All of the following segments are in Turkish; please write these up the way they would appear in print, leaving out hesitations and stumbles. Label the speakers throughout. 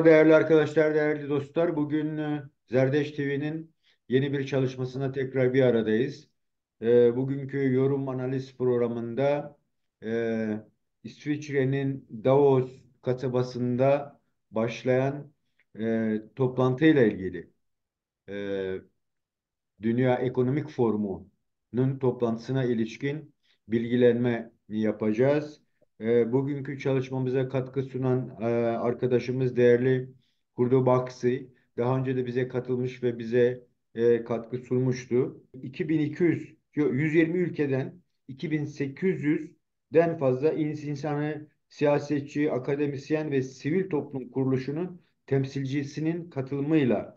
Speaker 1: değerli arkadaşlar, değerli dostlar. Bugün Zerdeş TV'nin yeni bir çalışmasına tekrar bir aradayız. Bugünkü yorum analiz programında e, İsviçre'nin Davos kasabasında başlayan toplantıyla ilgili. e, Dünya Ekonomik Forumu'nun toplantısına ilişkin bilgilenme yapacağız. Bugünkü çalışmamıza katkı sunan arkadaşımız değerli Kurdo Baksi. Daha önce de bize katılmış ve bize katkı sunmuştu. 2200, 120 ülkeden 2800'den fazla insanı, siyasetçi, akademisyen ve sivil toplum kuruluşunun temsilcisinin katılımıyla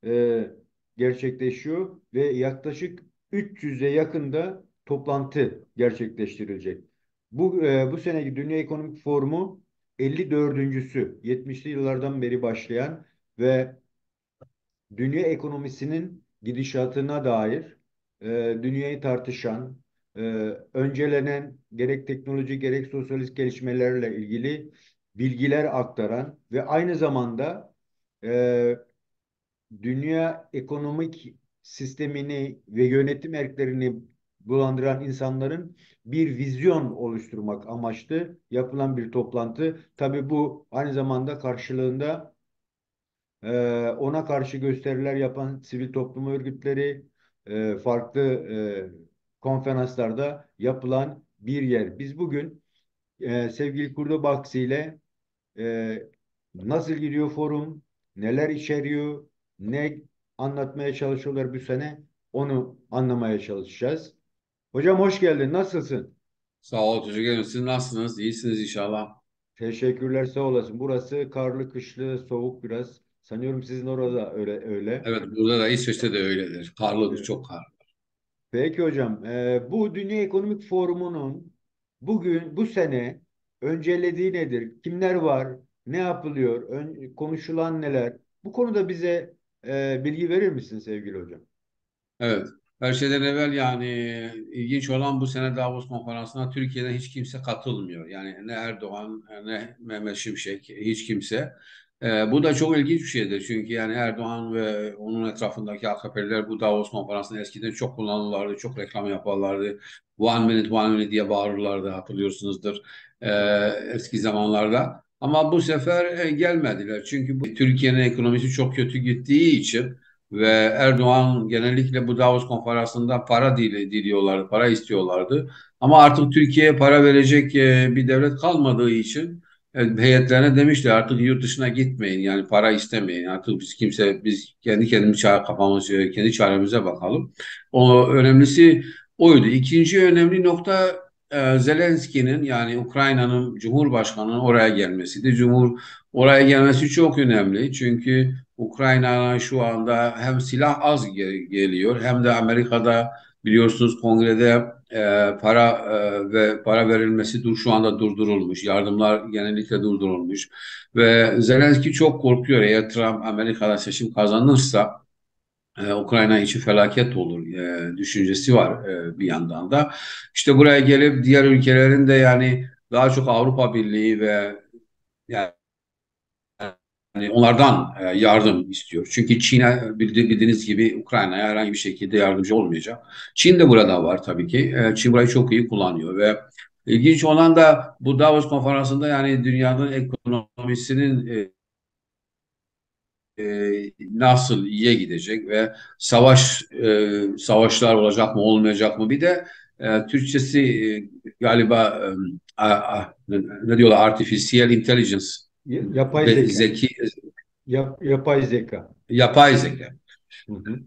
Speaker 1: e, gerçekleşiyor ve yaklaşık 300'e yakında toplantı gerçekleştirilecek. Bu seneki Dünya Ekonomik Forumu 54.'sü 70'li yıllardan beri başlayan ve dünya ekonomisinin gidişatına dair dünyayı tartışan, e, öncelenen gerek teknoloji gerek sosyalist gelişmelerle ilgili bilgiler aktaran ve aynı zamanda e, dünya ekonomik sistemini ve yönetim erklerini bulandıran insanların bir vizyon oluşturmak amaçlı yapılan bir toplantı. Tabii bu aynı zamanda karşılığında ona karşı gösteriler yapan sivil toplum örgütleri, farklı konferanslarda yapılan bir yer. Biz bugün sevgili Kurdo Baksi ile ee, nasıl gidiyor forum? Neler içeriyor? Ne anlatmaya çalışıyorlar bu sene? Onu anlamaya çalışacağız. Hocam hoş geldin. Nasılsın?
Speaker 2: Sağ ol, teşekkür ederim. Siz nasılsınız? İyisiniz inşallah.
Speaker 1: Teşekkürler, sağ olasın. Burası karlı, kışlı, soğuk biraz. Sanıyorum sizin orada öyle.
Speaker 2: Evet, burada da İsveç'te de öyledir. Karlıdır,
Speaker 1: Evet.
Speaker 2: çok karlı.
Speaker 1: Peki hocam, bu Dünya Ekonomik Forumu'nun bu sene öncelediği nedir? Kimler var? Ne yapılıyor? Konuşulan neler? Bu konuda bize bilgi verir misin sevgili hocam?
Speaker 2: Evet. Her şeyden evvel yani ilginç olan bu sene Davos konferansına Türkiye'den hiç kimse katılmıyor. Yani ne Erdoğan ne Mehmet Şimşek hiç kimse. Bu da çok ilginç bir şeydir. Çünkü yani Erdoğan ve onun etrafındaki AKP'liler bu Davos konferansında eskiden çok kullanırlardı, çok reklam yaparlardı. One minute, one minute diye bağırırlardı hatırlıyorsunuzdur e, eski zamanlarda. Ama bu sefer gelmediler. Çünkü Türkiye'nin ekonomisi çok kötü gittiği için ve Erdoğan genellikle bu Davos konferansında para diliyorlardı, para istiyorlardı. Ama artık Türkiye'ye para verecek bir devlet kalmadığı için heyetlerine demişler artık yurt dışına gitmeyin yani para istemeyin. Artık biz kendi kendimiz kafamız kendi çaremize bakalım. O önemlisi oydu. İkinci önemli nokta Zelenski'nin yani Ukrayna'nın Cumhurbaşkanı'nın oraya gelmesiydi. Oraya gelmesi çok önemli çünkü Ukrayna'ya şu anda hem silah az geliyor hem de Amerika'da biliyorsunuz kongrede para ve para verilmesi şu anda durdurulmuş. Yardımlar genellikle durdurulmuş. Ve Zelenski çok korkuyor. Eğer Trump Amerika'da seçim kazanırsa Ukrayna için felaket olur düşüncesi var bir yandan da. İşte buraya gelip diğer ülkelerin de yani daha çok Avrupa Birliği ve yani onlardan yardım istiyor. Çünkü Çin'e bildiğiniz gibi Ukrayna'ya herhangi bir şekilde yardımcı olmayacak. Çin de burada var tabii ki. Çin burayı çok iyi kullanıyor ve ilginç olan da bu Davos konferansında yani dünyanın ekonomisinin nasıl iyiye gidecek ve savaşlar olacak mı olmayacak mı? Bir de Türkçesi galiba ne diyorlar artificial intelligence
Speaker 1: Yapay
Speaker 2: ve
Speaker 1: zeka.
Speaker 2: zeki
Speaker 1: Yapay zeka.
Speaker 2: yapay zeka.
Speaker 1: Hı hı.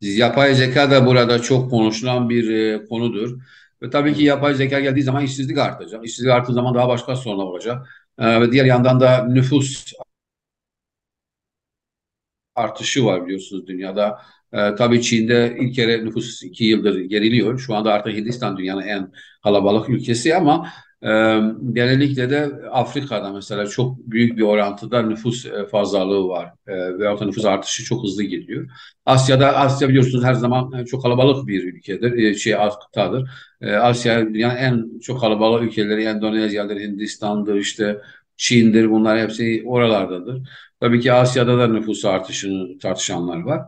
Speaker 2: Yapay zeka da burada çok konuşulan bir konudur. Ve tabii ki
Speaker 1: Evet.
Speaker 2: yapay zeka geldiği zaman işsizlik artacak. İşsizlik arttığı zaman daha başka sorunlar olacak. Ve diğer yandan da nüfus artışı var biliyorsunuz dünyada. Tabii Çin'de ilk kere nüfus 2 yıldır geriliyor. Şu anda artık Hindistan dünyanın en kalabalık ülkesi ama e, genellikle de Afrika'da mesela çok büyük bir orantıda nüfus fazlalığı var. Veyahut da nüfus artışı çok hızlı geliyor. Asya biliyorsunuz her zaman çok kalabalık bir ülkedir. Kıtadır. Asya dünyanın en çok kalabalık ülkeleri Endonezya'dır, Hindistan'dır işte Çin'dir, bunlar hepsi oralardadır. Tabii ki Asya'da da nüfus artışını tartışanlar var.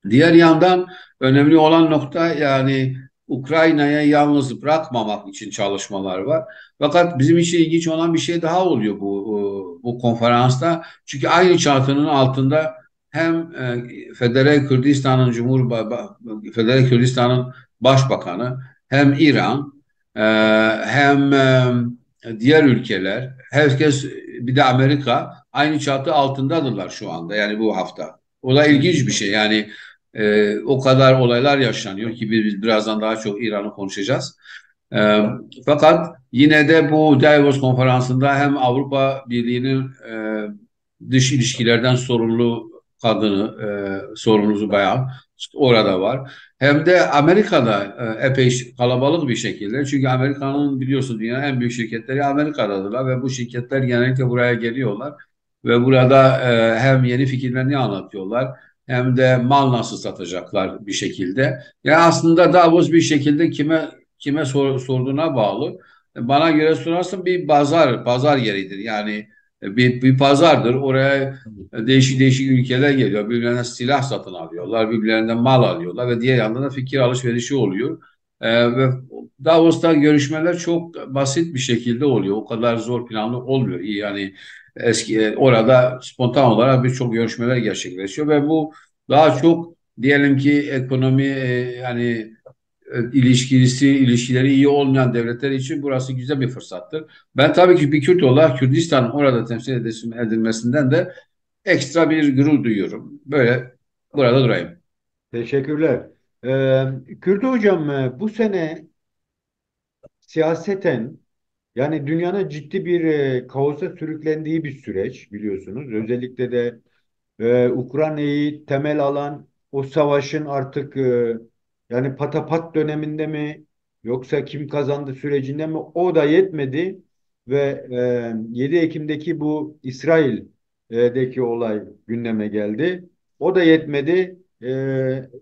Speaker 2: Diğer yandan önemli olan nokta yani Ukrayna'ya yalnız bırakmamak için çalışmalar var. Fakat bizim için ilginç olan bir şey daha oluyor bu konferansta. Çünkü aynı çatının altında hem Federal Kürdistan'ın Federal Kürdistan'ın başbakanı, hem İran, e, hem diğer ülkeler, herkes, bir de Amerika aynı çatı altındadırlar şu anda, yani bu hafta. O da ilginç bir şey. Yani o kadar olaylar yaşanıyor ki biz birazdan daha çok İran'ı konuşacağız. E, Fakat yine de bu Davos konferansında hem Avrupa Birliği'nin dış ilişkilerden sorumlu kadını, sorumlusu bayan orada var. Hem de Amerika'da epey kalabalık bir şekilde. Çünkü Amerika'nın, biliyorsun, dünyanın en büyük şirketleri Amerika'dadılar ve bu şirketler genellikle buraya geliyorlar. Ve burada hem yeni fikirlerini anlatıyorlar, hem de mal nasıl satacaklar bir şekilde. Yani aslında Davos bir şekilde kime sorduğuna bağlı. Bana göre sorarsan bir pazar yeridir. Yani bir pazardır. Oraya değişik değişik ülkeler geliyor. Birbirlerine silah satın alıyorlar, birbirlerinden mal alıyorlar ve diğer yandan da fikir alışverişi oluyor. Ve Davos'ta görüşmeler çok basit bir şekilde oluyor. O kadar zor planlı olmuyor. Yani orada spontan olarak birçok görüşmeler gerçekleşiyor ve bu daha çok, diyelim ki, ekonomi, yani ilişkileri iyi olmayan devletler için burası güzel bir fırsattır. Ben tabii ki bir Kürt olarak Kürdistan'ın orada temsil edilmesinden de ekstra bir gurur duyuyorum. Böyle burada durayım.
Speaker 1: Teşekkürler. Kürtü hocam, bu sene siyaseten yani dünyanın ciddi bir kaosa sürüklendiği bir süreç biliyorsunuz. Özellikle de Ukrayna'yı temel alan o savaşın artık yani patapat döneminde mi yoksa kim kazandı sürecinde mi, o da yetmedi ve 7 Ekim'deki bu İsrail'deki olay gündeme geldi. O da yetmedi.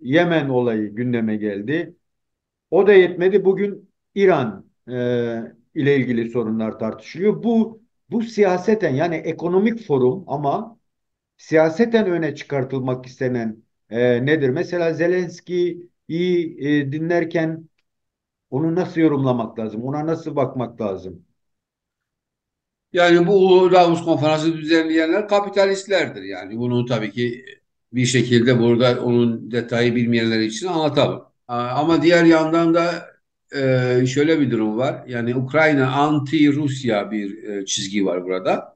Speaker 1: Yemen olayı gündeme geldi. O da yetmedi. Bugün İran ile ilgili sorunlar tartışılıyor. Bu siyaseten yani ekonomik forum ama siyaseten öne çıkartılmak istenen nedir? Mesela Zelenski'yi dinlerken onu nasıl yorumlamak lazım? Ona nasıl bakmak lazım?
Speaker 2: Yani bu Davos Konferansı düzenleyenler kapitalistlerdir. Yani bunu tabii ki bir şekilde burada onun detayı bilmeyenler için anlatalım. Ama diğer yandan da şöyle bir durum var. Yani Ukrayna anti-Rusya bir çizgi var burada.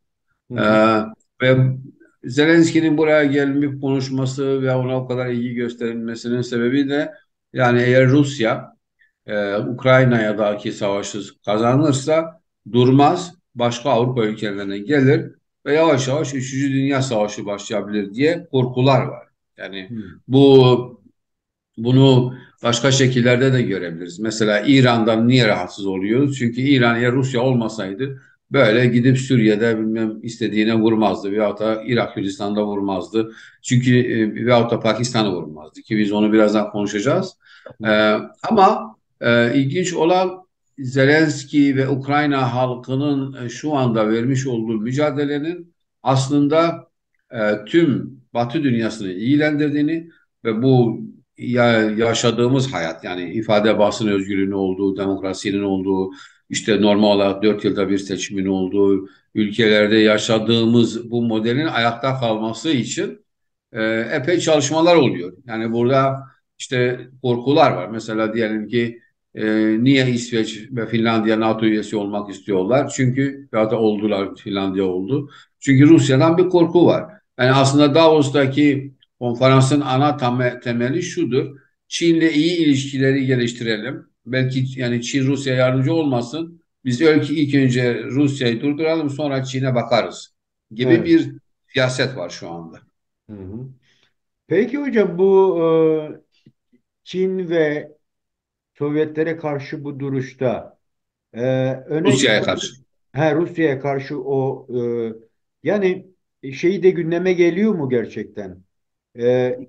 Speaker 1: Hı
Speaker 2: E,
Speaker 1: hı.
Speaker 2: Ve Zelenski'nin buraya gelip konuşması ve ona o kadar ilgi gösterilmesinin sebebi de, yani eğer Rusya Ukrayna'daki savaşı kazanırsa durmaz, başka Avrupa ülkelerine gelir ve yavaş yavaş Üçüncü Dünya Savaşı başlayabilir diye korkular var. Yani
Speaker 1: Hı.
Speaker 2: bu bunu başka şekillerde de görebiliriz. Mesela İran'dan niye rahatsız oluyoruz? Çünkü İran, ya Rusya olmasaydı böyle gidip Suriye'de bilmem istediğine vurmazdı. Veyahut da Irak, Kürdistan'da vurmazdı. Çünkü veyahut da Pakistan'ı vurmazdı ki biz onu birazdan konuşacağız.
Speaker 1: Hı.
Speaker 2: E, Ama ilginç olan, Zelenski ve Ukrayna halkının şu anda vermiş olduğu mücadelenin aslında tüm Batı dünyasını ilgilendirdiğini ve bu yaşadığımız hayat, yani ifade basın özgürlüğünün olduğu, demokrasinin olduğu, işte normal olarak 4 yılda bir seçimin olduğu ülkelerde yaşadığımız bu modelin ayakta kalması için epey çalışmalar oluyor. Yani burada işte korkular var. Mesela diyelim ki niye İsveç ve Finlandiya NATO üyesi olmak istiyorlar? Çünkü ya da oldular, Finlandiya oldu. Çünkü Rusya'dan bir korku var. Yani aslında Davos'taki konferansın ana temeli şudur: Çin'le iyi ilişkileri geliştirelim. Belki yani Çin Rusya yardımcı olmasın. Biz ilk önce Rusya'yı durduralım, sonra Çin'e bakarız gibi
Speaker 1: Evet.
Speaker 2: bir siyaset var şu anda.
Speaker 1: Hı hı. Peki hocam, bu Çin ve Sovyetlere karşı bu duruşta öne
Speaker 2: Rusya'ya
Speaker 1: gelen
Speaker 2: karşı.
Speaker 1: Rusya'ya karşı yani şeyi de gündeme geliyor mu gerçekten?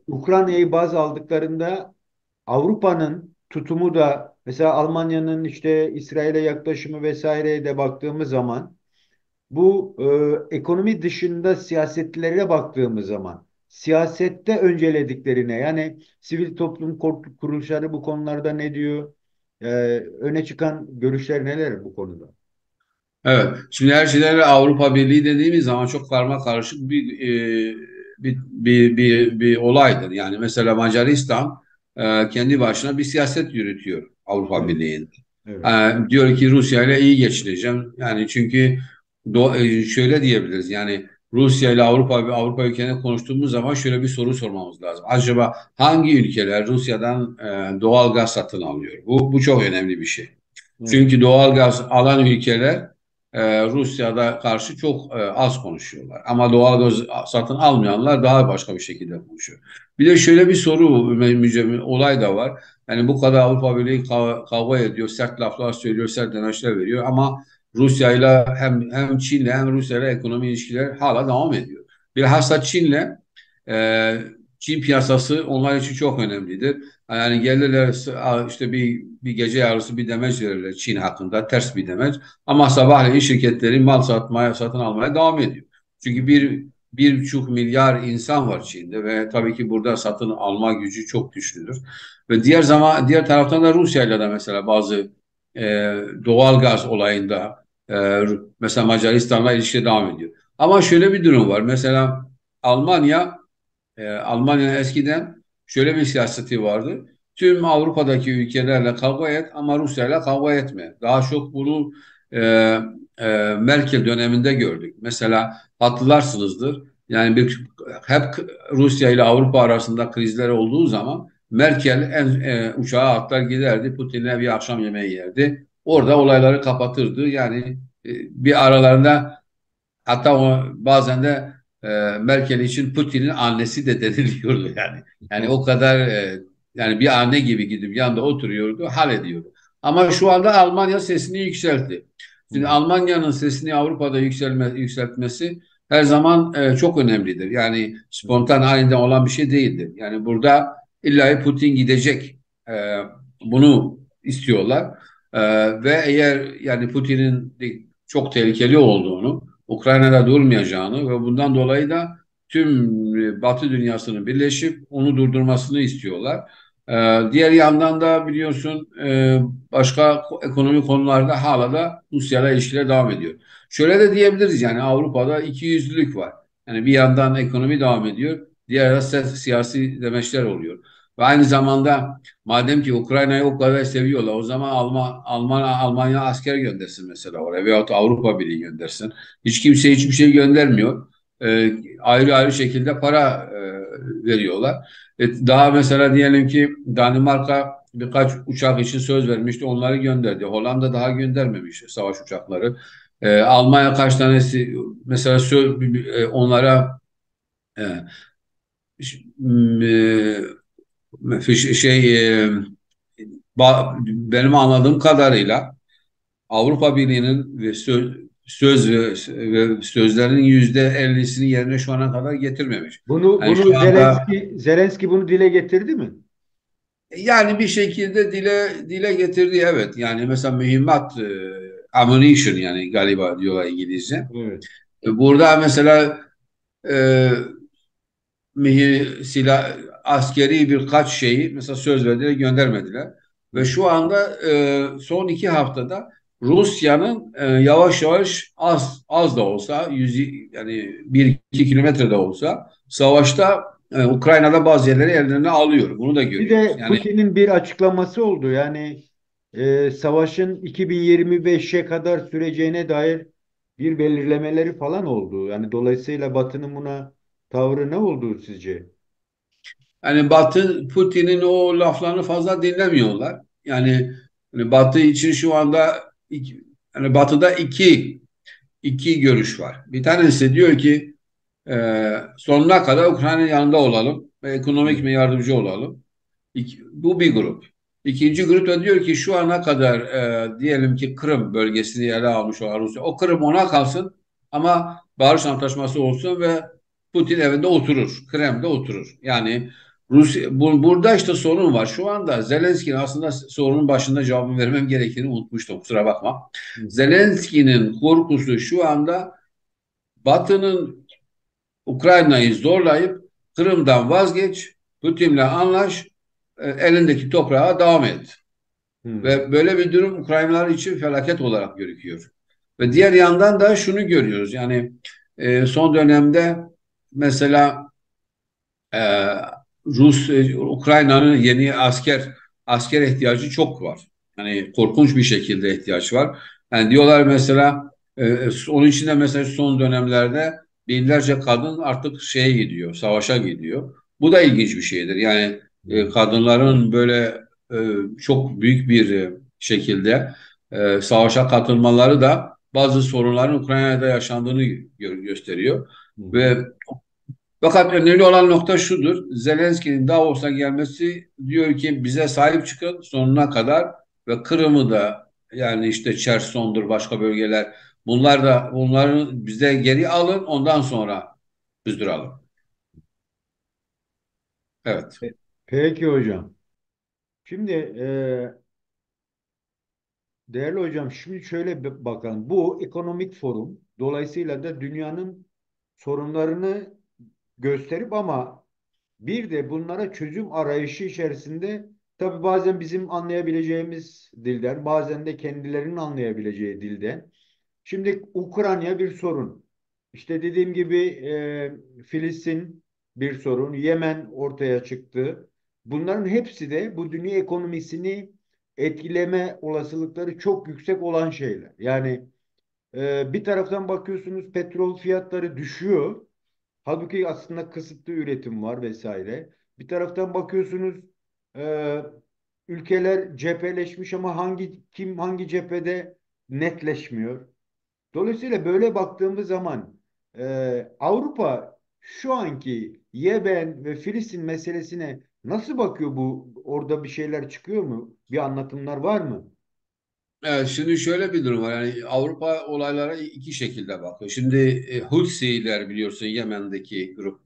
Speaker 1: Ukrayna'yı baz aldıklarında Avrupa'nın tutumu da mesela Almanya'nın işte İsrail'e yaklaşımı vesaireye de baktığımız zaman Bu ekonomi dışında siyasetlere baktığımız zaman siyasette öncelediklerine, yani sivil toplum kuruluşları bu konularda ne diyor? E, Öne çıkan görüşler neler bu konuda?
Speaker 2: Evet. Şimdi her şeylerle Avrupa Birliği dediğimiz zaman çok karma karışık bir olaydır. Yani mesela Macaristan kendi başına bir siyaset yürütüyor Avrupa
Speaker 1: Evet,
Speaker 2: Birliği'nde.
Speaker 1: evet,
Speaker 2: Diyor ki Rusya ile iyi geçineceğim. Yani çünkü şöyle diyebiliriz. Yani Rusya ile Avrupa ülkelerine konuştuğumuz zaman şöyle bir soru sormamız lazım. Acaba hangi ülkeler Rusya'dan doğal gaz satın alıyor? Bu çok önemli bir şey.
Speaker 1: evet.
Speaker 2: Çünkü doğal gaz alan ülkeler Rusya'da karşı çok az konuşuyorlar. Ama doğal gaz satın almayanlar daha başka bir şekilde konuşuyor. Bir de şöyle bir olay da var. Yani bu kadar Avrupa Birliği kavga ediyor, sert laflar söylüyor, sert demeçler veriyor ama Rusya'yla hem Çin'le hem Rusya'yla ekonomi ilişkiler hala devam ediyor. Bilhassa e, Çin piyasası onlar için çok önemlidir. Yani gelirler işte bir gece yarısı bir demeç verirler Çin hakkında ters bir demeç. Ama sabahleyin şirketleri mal satın almaya devam ediyor. Çünkü 1,5 milyar insan var Çin'de ve tabii ki burada satın alma gücü çok güçlüdür. Ve diğer taraftan da Rusya'yla da mesela bazı e, doğal gaz olayında mesela Macaristan'la ilişki devam ediyor. Ama şöyle bir durum var. Mesela Almanya Almanya'nın eskiden şöyle bir siyaseti vardı. Tüm Avrupa'daki ülkelerle kavga et ama Rusya'yla kavga etme. Daha çok bunu e, Merkel döneminde gördük. Mesela hatırlarsınızdır. Yani hep Rusya ile Avrupa arasında krizler olduğu zaman Merkel uçağa atlar giderdi. Putin'le bir akşam yemeği yerdi. Orada olayları kapatırdı. Yani bir aralarında hatta bazen de Merkel için Putin'in annesi de deniliyordu yani. Yani o kadar yani bir anne gibi gidip yanında oturuyordu, hallediyordu. Ama şu anda Almanya sesini yükseltti. Şimdi
Speaker 1: Evet.
Speaker 2: Almanya'nın sesini Avrupa'da yükseltmesi her zaman çok önemlidir. Yani
Speaker 1: Evet.
Speaker 2: spontan halinde olan bir şey değildir. Yani burada illa Putin gidecek. E, Bunu istiyorlar. E, Ve eğer yani Putin'in çok tehlikeli olduğunu Ukrayna'da durmayacağını ve bundan dolayı da tüm Batı dünyasının birleşip onu durdurmasını istiyorlar. Diğer yandan da biliyorsun başka ekonomi konularda hala da Rusya'yla ilişkiler devam ediyor. Şöyle de diyebiliriz yani Avrupa'da ikiyüzlülük var. Yani bir yandan ekonomi devam ediyor, diğer yandan siyasi demeçler oluyor. Ve aynı zamanda madem ki Ukrayna'yı o kadar seviyorlar, o zaman Almanya asker göndersin mesela oraya veyahut Avrupa Birliği göndersin. Hiç kimse hiçbir şey göndermiyor. Ayrı ayrı şekilde para veriyorlar. Daha mesela diyelim ki Danimarka birkaç uçak için söz vermişti, onları gönderdi. Hollanda daha göndermemiş savaş uçakları. Almanya kaç tanesi mesela onlara e, şey benim anladığım kadarıyla Avrupa Birliği'nin ve sözlerinin %50'sini yerine şu ana kadar getirmemiş. Yani
Speaker 1: Bunu
Speaker 2: şu anda
Speaker 1: Zelenski bunu dile getirdi mi?
Speaker 2: yani bir şekilde dile getirdi evet. Yani mesela mühimmat ammunition yani galiba diyorlar İngilizce.
Speaker 1: Evet.
Speaker 2: Burada mesela e, askeri birkaç şeyi mesela söz verdiler göndermediler. Ve
Speaker 1: Evet.
Speaker 2: şu anda son 2 haftada Rusya'nın yavaş yavaş az da olsa yani 1-2 kilometre de olsa savaşta Ukrayna'da bazı yerleri ellerine alıyor. Bunu da
Speaker 1: Bir
Speaker 2: görüyoruz.
Speaker 1: de
Speaker 2: Yani
Speaker 1: Putin'in bir açıklaması oldu. Yani savaşın 2025'e kadar süreceğine dair bir belirlemeleri falan oldu. Yani dolayısıyla Batı'nın buna tavrı ne oldu sizce?
Speaker 2: yani Batı Putin'in o laflarını fazla dinlemiyorlar. Yani Batı için şu anda yani Batı'da iki görüş var. Bir tanesi diyor ki sonuna kadar Ukrayna'nın yanında olalım ve ekonomik
Speaker 1: Evet.
Speaker 2: mi yardımcı olalım. Bu bir grup. İkinci grup da diyor ki şu ana kadar diyelim ki Kırım bölgesini ele almış olan Rusya. O Kırım ona kalsın ama barış antlaşması olsun ve Putin evinde oturur. Krem'de oturur. Yani burada işte sorun var. Şu anda Zelenski'nin aslında sorunun başında cevabını vermem gerektiğini unutmuştum. Kusura bakma.
Speaker 1: Hı hı.
Speaker 2: Zelenski'nin korkusu şu anda Batı'nın Ukrayna'yı zorlayıp Kırım'dan vazgeç, Putin'le anlaş, elindeki toprağa devam et.
Speaker 1: Hı,
Speaker 2: Ve böyle bir durum Ukraynalılar için felaket olarak gözüküyor. Ve
Speaker 1: hı,
Speaker 2: diğer yandan da şunu görüyoruz. Yani son dönemde mesela e, Ukrayna'nın yeni asker ihtiyacı çok var. Hani korkunç bir şekilde ihtiyaç var. Yani diyorlar mesela onun için de mesela son dönemlerde binlerce kadın artık şeye gidiyor, savaşa gidiyor. Bu da ilginç bir şeydir. Yani
Speaker 1: hı.
Speaker 2: kadınların böyle çok büyük bir şekilde savaşa katılmaları da bazı sorunların Ukrayna'da yaşandığını gösteriyor.
Speaker 1: Hı hı.
Speaker 2: Ve fakat önemli olan nokta şudur. Zelenski'nin Davos'a gelmesi diyor ki bize sahip çıkın sonuna kadar ve Kırım'ı da yani işte Çerson'dur başka bölgeler bunları bize geri alın ondan sonra kızdıralım. Evet.
Speaker 1: Peki hocam. Şimdi değerli hocam, şimdi şöyle bir bakalım. Bu ekonomik forum dolayısıyla da dünyanın sorunlarını gösterip ama bir de bunlara çözüm arayışı içerisinde tabii bazen bizim anlayabileceğimiz dilden, bazen de kendilerinin anlayabileceği dilden. Şimdi Ukrayna bir sorun. İşte dediğim gibi Filistin bir sorun. Yemen ortaya çıktı. Bunların hepsi de bu dünya ekonomisini etkileme olasılıkları çok yüksek olan şeyler. Yani bir taraftan bakıyorsunuz petrol fiyatları düşüyor. Halbuki aslında kısıtlı üretim var vesaire. Bir taraftan bakıyorsunuz e, ülkeler cepheleşmiş ama kim hangi cephede netleşmiyor. Dolayısıyla böyle baktığımız zaman Avrupa şu anki Yemen ve Filistin meselesine nasıl bakıyor bu? Orada bir şeyler çıkıyor mu? Bir anlatımlar var mı?
Speaker 2: Evet, şimdi şöyle bir durum var. Yani Avrupa olaylara iki şekilde bakıyor. Şimdi Hutsiler biliyorsun Yemen'deki grup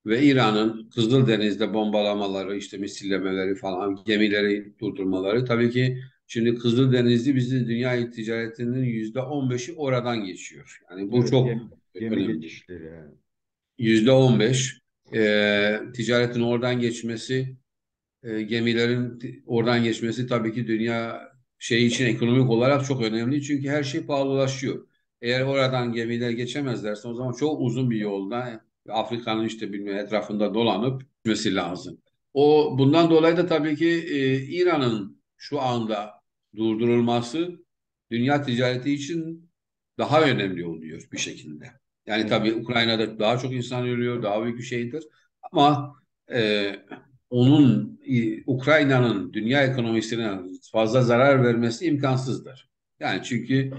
Speaker 2: ve İran'ın Kızıldeniz'de bombalamaları, işte misillemeleri falan, gemileri durdurmaları. Tabii ki şimdi Kızıldeniz'i bizim dünya ticaretinin %15'i oradan geçiyor. Yani bu
Speaker 1: Evet,
Speaker 2: çok
Speaker 1: gemi
Speaker 2: önemli.
Speaker 1: geçişleri yani.
Speaker 2: %15 ticaretin oradan geçmesi gemilerin oradan geçmesi tabii ki dünya şey için ekonomik olarak çok önemli. Çünkü her şey pahalılaşıyor. Eğer oradan gemiler geçemezlerse o zaman çok uzun bir yolda Afrika'nın işte bilmem etrafında dolanıp gitmesi lazım. Bundan dolayı da tabii ki İran'ın şu anda durdurulması dünya ticareti için daha önemli oluyor bir şekilde. Yani
Speaker 1: Evet.
Speaker 2: tabii Ukrayna'da daha çok insan ölüyor, daha büyük bir şeydir. Ama e, onun Ukrayna'nın dünya ekonomisine fazla zarar vermesi imkansızdır. Yani çünkü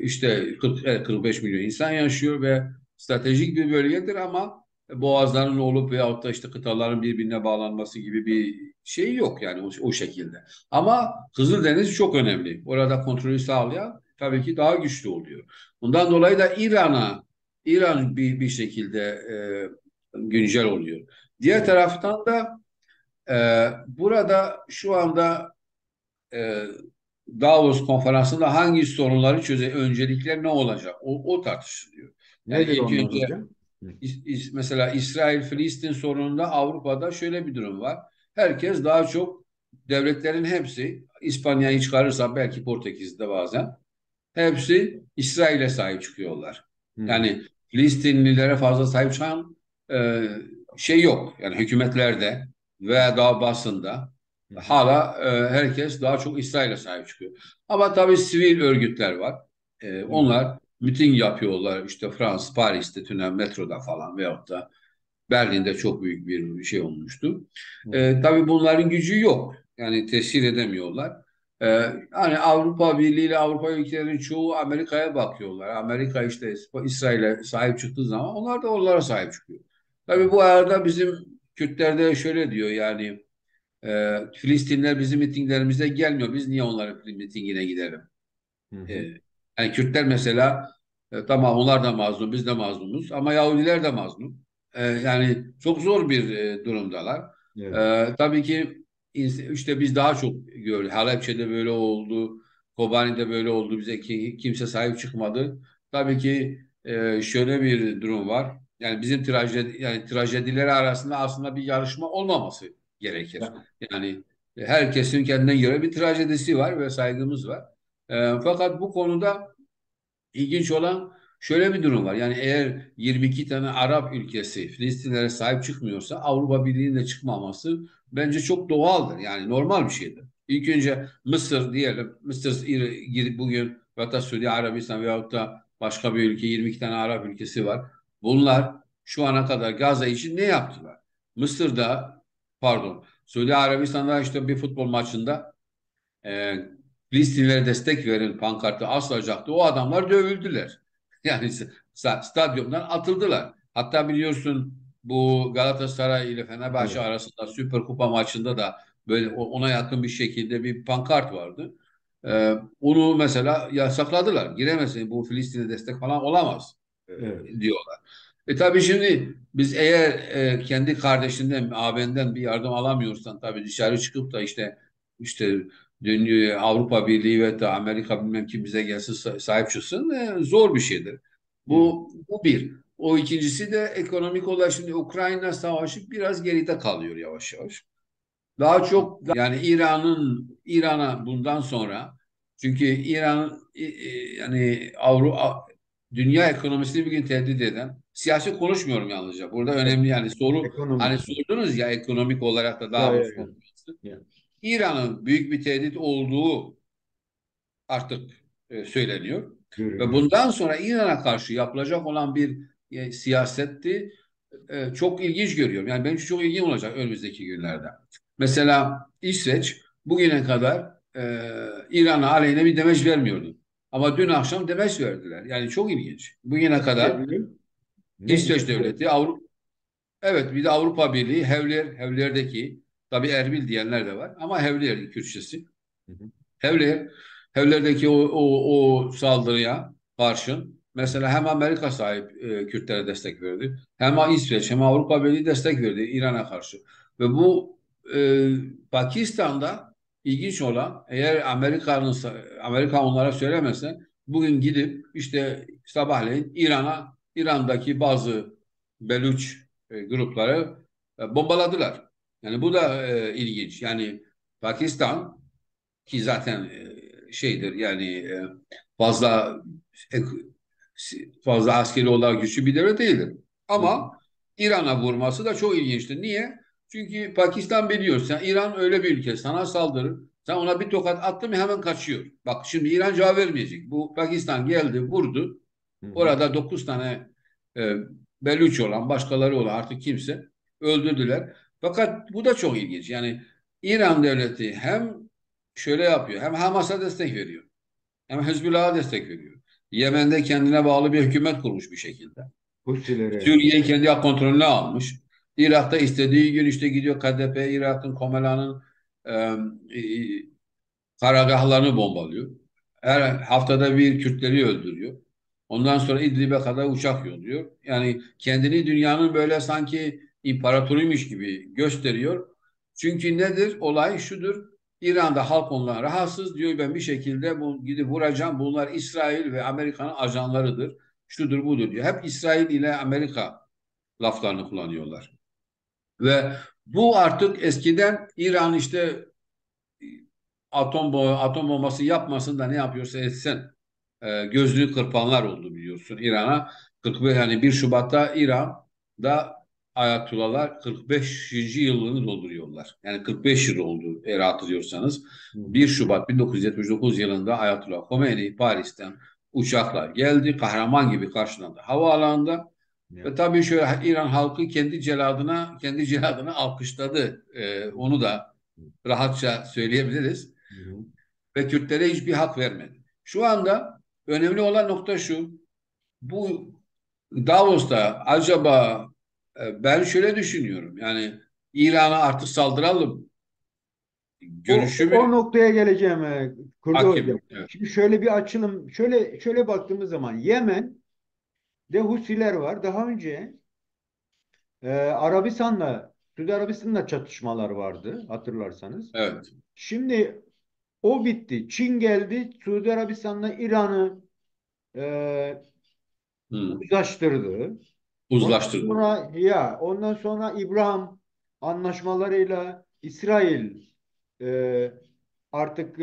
Speaker 2: işte 45 milyon insan yaşıyor ve stratejik bir bölgedir ama boğazların olup veyahut da işte kıtaların birbirine bağlanması gibi bir şey yok yani o şekilde. Ama Kızıldeniz çok önemli. Orada kontrolü sağlayan tabii ki daha güçlü oluyor. Bundan dolayı da İran bir şekilde güncel oluyor. Diğer
Speaker 1: Evet.
Speaker 2: taraftan da burada şu anda e, Davos konferansında hangi sorunları öncelikler ne olacak? O tartışılıyor. Yani
Speaker 1: Nedir
Speaker 2: ilk
Speaker 1: onlar
Speaker 2: önce
Speaker 1: hocam? Hı.
Speaker 2: Mesela İsrail-Filistin sorununda Avrupa'da şöyle bir durum var. Herkes daha çok devletlerin hepsi İspanya'yı çıkarırsa belki Portekiz'de bazen hepsi İsrail'e sahip çıkıyorlar.
Speaker 1: Hı hı.
Speaker 2: Yani Filistinlilere fazla sahip çıkan e, şey yok. Yani hükümetlerde veya daha basında
Speaker 1: Hı hı.
Speaker 2: hala herkes daha çok İsrail'e sahip çıkıyor. Ama tabii sivil örgütler var.
Speaker 1: Evet.
Speaker 2: Onlar miting yapıyorlar. İşte Fransız, Paris'te, tünel, metroda falan veyahut da Berlin'de çok büyük bir şey olmuştu.
Speaker 1: Hı hı.
Speaker 2: Tabii bunların gücü yok. Yani tesir edemiyorlar. Ee, Hani Avrupa Birliği ile Avrupa ülkelerinin çoğu Amerika'ya bakıyorlar. Amerika işte İsrail'e sahip çıktığı zaman onlar da onlara sahip çıkıyor. Tabii bu arada bizim Kürtler de şöyle diyor yani Filistinler bizim mitinglerimize gelmiyor. Biz niye onların mitingine gidelim?
Speaker 1: Hı
Speaker 2: E,
Speaker 1: hı.
Speaker 2: Yani Kürtler mesela tamam onlar da mazlum, biz de mazlumuz ama Yahudiler de mazlum. Yani çok zor bir durumdalar.
Speaker 1: Evet.
Speaker 2: Tabii ki işte biz daha çok gördük. Halepçe'de böyle oldu, Kobani'de böyle oldu. Bize kimse sahip çıkmadı. Tabii ki şöyle bir durum var. Yani bizim trajedileri arasında aslında bir yarışma olmaması gerekir.
Speaker 1: Ya,
Speaker 2: Yani herkesin kendine göre bir trajedisi var ve saygımız var. Fakat bu konuda İlginç olan şöyle bir durum var. Yani eğer 22 tane Arap ülkesi Filistinlere sahip çıkmıyorsa Avrupa Birliği'nin de çıkmaması bence çok doğaldır. Yani normal bir şeydir. İlk önce Mısır diyelim. Mısır girip bugün hatta Suudi Arabistan veyahut da başka bir ülke 22 tane Arap ülkesi var. Bunlar şu ana kadar Gazze için ne yaptılar? Mısır'da pardon Suudi Arabistan'da işte bir futbol maçında e, Filistinlilere destek verin pankartı asacaktı. O adamlar dövüldüler. Yani stadyumdan atıldılar. Hatta biliyorsun bu Galatasaray ile Fenerbahçe
Speaker 1: evet,
Speaker 2: arasında Süper Kupa maçında da böyle ona yakın bir şekilde bir pankart vardı. Onu mesela yasakladılar. Giremezsin bu Filistin'e destek falan olamaz
Speaker 1: evet,
Speaker 2: diyorlar. Tabii şimdi biz eğer kendi kardeşinden, abenden bir yardım alamıyorsan tabii dışarı çıkıp da işte dünya, Avrupa Birliği ve de Amerika bilmem kim bize gelsin sahip çıksın zor bir şeydir.
Speaker 1: evet.
Speaker 2: Bu bir. O ikincisi de ekonomik olarak şimdi Ukrayna savaşı biraz geride kalıyor yavaş yavaş. Daha çok yani İran'a bundan sonra çünkü İran yani dünya ekonomisini bir gün tehdit eden siyasi konuşmuyorum yalnızca. Burada önemli yani soru hani
Speaker 1: Ekonomik.
Speaker 2: sordunuz ya ekonomik olarak da
Speaker 1: Ya, ya,
Speaker 2: Davos
Speaker 1: ya.
Speaker 2: konferansı.
Speaker 1: Ya,
Speaker 2: İran'ın büyük bir tehdit olduğu artık söyleniyor. Ve
Speaker 1: görünüyor.
Speaker 2: bundan sonra İran'a karşı yapılacak olan bir siyasetti çok ilginç görüyorum. Yani benim için çok ilginç olacak önümüzdeki günlerde. Mesela İsveç bugüne kadar İran'a aleyhine bir demeç vermiyordu. Ama dün akşam demeç verdiler. Yani çok ilginç. Bugüne
Speaker 1: Ne
Speaker 2: kadar
Speaker 1: diyor? Ne
Speaker 2: İsveç
Speaker 1: İsveç'te?
Speaker 2: devleti, evet bir de Avrupa Birliği, Hevler'deki, tabii Erbil diyenler de var ama Hevler Kürtçesi.
Speaker 1: Hı hı,
Speaker 2: Hevler, Hevler'deki o saldırıya karşın mesela hem Amerika sahip Kürtlere destek verdi. Hem İsveç hem Avrupa Birliği destek verdi İran'a karşı. Ve bu e, Pakistan'da ilginç olan eğer Amerika onlara söylemese bugün gidip işte sabahleyin İran'daki bazı Beluç grupları bombaladılar. Yani bu da ilginç. Yani Pakistan ki zaten şeydir yani fazla fazla askeri olarak güçlü bir devlet değildir.
Speaker 1: hı hı.
Speaker 2: Ama İran'a vurması da çok ilginçtir. Niye? Çünkü Pakistan biliyor sen İran öyle bir ülke sana saldırır. Sen ona bir tokat attın mı hemen kaçıyor. Bak şimdi İran cevap vermeyecek. Bu Pakistan geldi vurdu.
Speaker 1: Hı hı.
Speaker 2: Orada 9 tane e, Beluç olan başkaları olan artık kimse öldürdüler. Fakat bu da çok ilginç. Yani İran devleti hem şöyle yapıyor. Hem Hamas'a destek veriyor. Hem Hizbullah'a destek veriyor. Yemen'de kendine bağlı bir hükümet kurmuş bir şekilde.
Speaker 1: Husilere.
Speaker 2: Suriye'yi kendi kontrolüne almış. Irak'ta istediği gün işte gidiyor KDP, Irak'ın Komela'nın e, e, karargahlarını bombalıyor. Her haftada bir Kürtleri öldürüyor. Ondan sonra İdlib'e kadar uçak yolluyor. Yani kendini dünyanın böyle sanki imparatoruymuş gibi gösteriyor. Çünkü nedir? Olay şudur. İran'da halk ondan rahatsız diyor ben bir şekilde gidip vuracağım. Bunlar İsrail ve Amerika'nın ajanlarıdır. Şudur budur diyor. Hep İsrail ile Amerika laflarını kullanıyorlar. Ve bu artık eskiden İran işte atom bombası yapmasın da ne yapıyorsa etsin. Gözlüğü kırpanlar oldu biliyorsun İran'a. 45 yani 1 Şubat'ta İran'da Ayatollahlar 45. yılını dolduruyorlar. Yani 45 yıl oldu eğer hatırlıyorsanız.
Speaker 1: Hı
Speaker 2: 1
Speaker 1: hı.
Speaker 2: Şubat 1979 yılında Ayatollah Khomeini Paris'ten uçakla geldi. Kahraman gibi karşılandı havaalanında.
Speaker 1: Ya.
Speaker 2: Ve tabii şöyle İran halkı kendi celadına alkışladı. Onu da rahatça söyleyebiliriz
Speaker 1: Hı hı.
Speaker 2: ve Kürtlere hiçbir hak vermedi. Şu anda önemli olan nokta şu. Bu Davos'ta acaba ben şöyle düşünüyorum. Yani İran'a artık saldıralım görüşü mü
Speaker 1: O noktaya geleceğim Kurdu Hocam.
Speaker 2: hakim? Evet.
Speaker 1: Şimdi şöyle bir açılım, şöyle baktığımız zaman Yemen'de Husiler var. Daha önce Suudi Arabistan'la çatışmalar vardı hatırlarsanız.
Speaker 2: Evet.
Speaker 1: Şimdi o bitti. Çin geldi. Suudi Arabistan'la İran'ı e,
Speaker 2: Hı.
Speaker 1: uzlaştırdı. Ondan
Speaker 2: Uzlaştırdı.
Speaker 1: ondan sonra İbrahim anlaşmalarıyla İsrail e, artık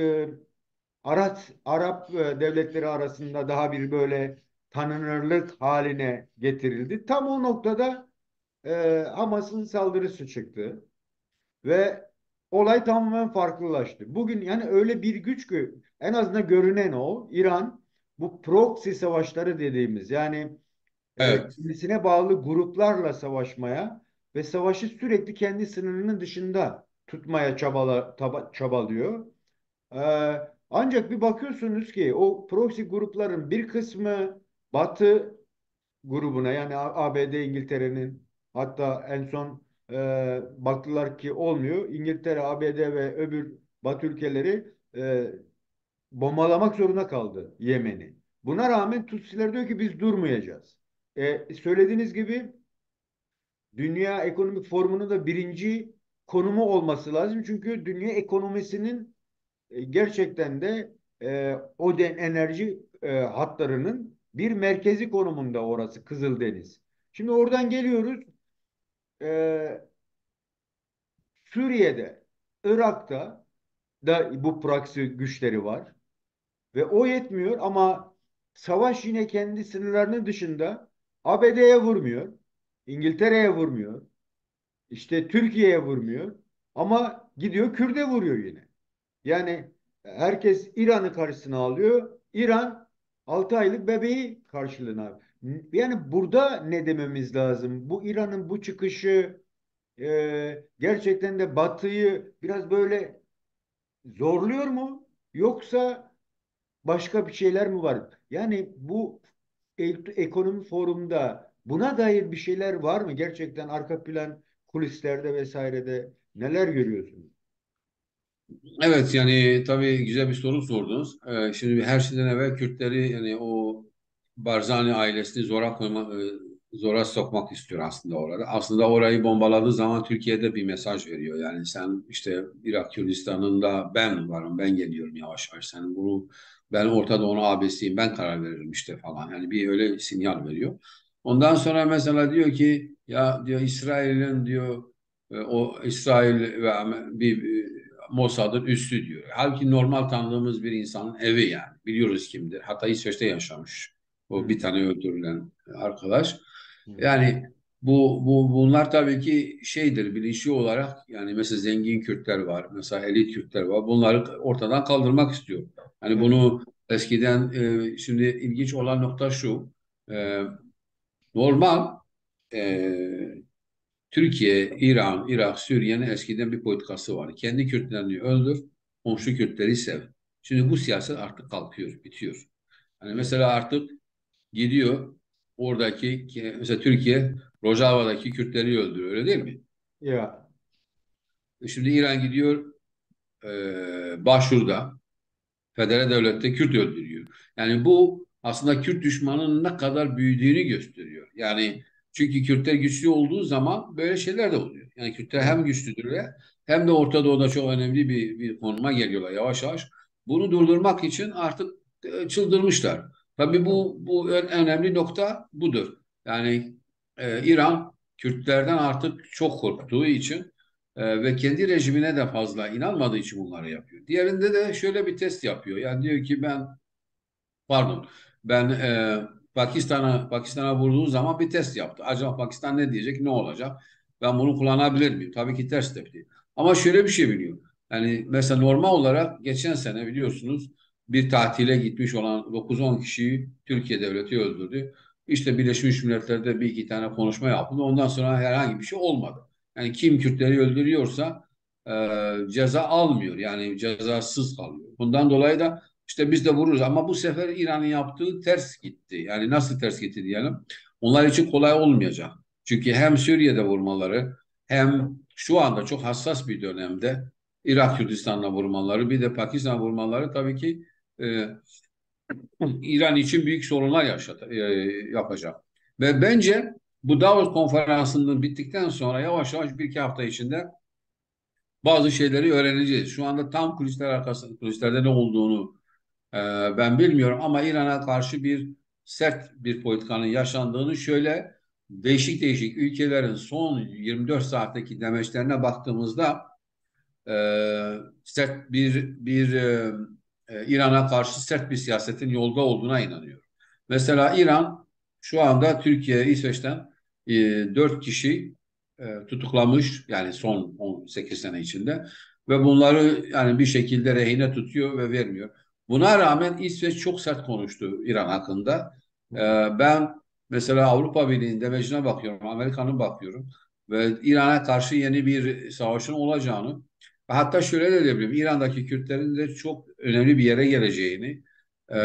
Speaker 1: Arap devletleri arasında daha bir böyle tanınırlık haline getirildi. Tam o noktada Hamas'ın saldırısı çıktı ve olay tamamen farklılaştı. Bugün yani öyle bir güç ki en azından görünen o İran bu proxy savaşları dediğimiz yani
Speaker 2: Evet.
Speaker 1: kendisine bağlı gruplarla savaşmaya ve savaşı sürekli kendi sınırının dışında tutmaya çabalıyor. Ancak bir bakıyorsunuz ki o proxy grupların bir kısmı Batı grubuna yani ABD, İngiltere'nin hatta en son baktılar ki olmuyor. İngiltere, ABD ve öbür Batı ülkeleri bombalamak zorunda kaldı Yemen'i. Buna rağmen Tutsiler diyor ki biz durmayacağız. Söylediğiniz gibi Dünya Ekonomik Forumu'nun da birinci konumu olması lazım. Çünkü dünya ekonomisinin gerçekten de Oden enerji hatlarının bir merkezi konumunda orası Kızıldeniz. Şimdi oradan geliyoruz. E, Suriye'de, Irak'ta da bu proxy güçleri var. Ve o yetmiyor ama savaş yine kendi sınırlarının dışında ABD'ye vurmuyor. İngiltere'ye vurmuyor. İşte Türkiye'ye vurmuyor. Ama gidiyor Kürt'e vuruyor yine. Yani herkes İran'ı karşısına alıyor. İran 6 aylık bebeği karşılığına. Yani burada ne dememiz lazım? Bu İran'ın bu çıkışı gerçekten de Batı'yı biraz böyle zorluyor mu? Yoksa başka bir şeyler mi var? Yani bu ekonomi forumda buna dair bir şeyler var mı? Gerçekten arka plan kulislerde vesairede neler görüyorsunuz?
Speaker 2: Evet, yani tabii güzel bir soru sordunuz. Şimdi her şeyden evvel Kürtleri, yani o Barzani ailesini zora sokmak istiyor aslında orada. Aslında orayı bombaladığı zaman Türkiye'de bir mesaj veriyor. Yani sen işte Irak Kürdistan'ında ben varım, ben geliyorum yavaş yavaş. Sen bunu, ben Orta Doğu'nun abisiyim, ben karar veririm işte falan. Yani bir öyle sinyal veriyor. Ondan sonra mesela diyor ki ya diyor İsrail'in diyor o İsrail ve bir Mossad'ın üssü diyor. Halbuki normal tanıdığımız bir insanın evi yani. Biliyoruz kimdir. Hatta İsveç'te yaşamış. O bir
Speaker 1: Hı,
Speaker 2: tane öldürülen arkadaş.
Speaker 1: hı.
Speaker 2: Yani bunlar tabii ki şeydir, bilinçli olarak, yani mesela zengin Kürtler var, mesela elit Kürtler var. Bunları ortadan kaldırmak istiyor. Hani
Speaker 1: Evet.
Speaker 2: bunu eskiden, şimdi ilginç olan nokta şu. e, Normal, e, Türkiye, İran, Irak, Suriye'nin eskiden bir politikası var. Kendi Kürtlerini öldür, komşu Kürtleri sev. Şimdi bu siyaset artık kalkıyor, bitiyor. Hani
Speaker 1: Evet.
Speaker 2: mesela artık gidiyor oradaki, mesela Türkiye Rojava'daki Kürtleri öldürüyor, öyle değil mi?
Speaker 1: Ya,
Speaker 2: Şimdi İran gidiyor Başur'da federal devlette Kürt öldürüyor. Yani bu aslında Kürt düşmanının ne kadar büyüdüğünü gösteriyor. Yani çünkü Kürtler güçlü olduğu zaman böyle şeyler de oluyor. Yani Kürtler
Speaker 1: evet.
Speaker 2: hem güçlüdürler hem de Orta Doğu'da çok önemli bir konuma geliyorlar yavaş yavaş. Bunu durdurmak için artık çıldırmışlar. Tabii bu en önemli nokta budur. Yani İran Kürtlerden artık çok korktuğu için ve kendi rejimine de fazla inanmadığı için bunları yapıyor. Diğerinde de şöyle bir test yapıyor. Yani diyor ki pardon, ben Pakistan'a vurduğu zaman bir test yaptı. Acaba Pakistan ne diyecek, ne olacak? Ben bunu kullanabilir miyim? Tabii ki ters tepti. Ama şöyle bir şey biliyor. Yani mesela normal olarak geçen sene biliyorsunuz bir tatile gitmiş olan 9-10 kişiyi Türkiye devleti öldürdü. İşte Birleşmiş Milletler'de bir iki tane konuşma yapıldı. Ondan sonra herhangi bir şey olmadı. Yani kim Kürtleri öldürüyorsa ceza almıyor. Yani cezasız kalıyor. Bundan dolayı da işte biz de vururuz, ama bu sefer İran'ın yaptığı ters gitti. Yani nasıl ters gitti diyelim. Onlar için kolay olmayacak. Çünkü hem Suriye'de vurmaları hem şu anda çok hassas bir dönemde Irak Kürdistan'la vurmaları, bir de Pakistan vurmaları tabii ki e, İran için büyük sorunlar yapacak. Ve bence bu Davos konferansının bittikten sonra yavaş yavaş bir iki hafta içinde bazı şeyleri öğreneceğiz. Şu anda tam kulislerde ne olduğunu ben bilmiyorum, ama İran'a karşı bir sert bir politikanın yaşandığını şöyle değişik değişik ülkelerin son 24 saatteki demeçlerine baktığımızda sert İran'a karşı sert bir siyasetin yolda olduğuna inanıyor. Mesela İran şu anda Türkiye, İsveç'ten 4 kişi tutuklamış yani son 18 sene içinde ve bunları yani bir şekilde rehine tutuyor ve vermiyor. Buna rağmen İsveç çok sert konuştu İran hakkında. E,
Speaker 1: Hı.
Speaker 2: Ben mesela Avrupa Birliği'nin demecine bakıyorum, Amerika'nın bakıyorum ve İran'a karşı yeni bir savaşın olacağını, hatta şöyle de diyebilirim, İran'daki Kürtlerin de çok önemli bir yere geleceğini e,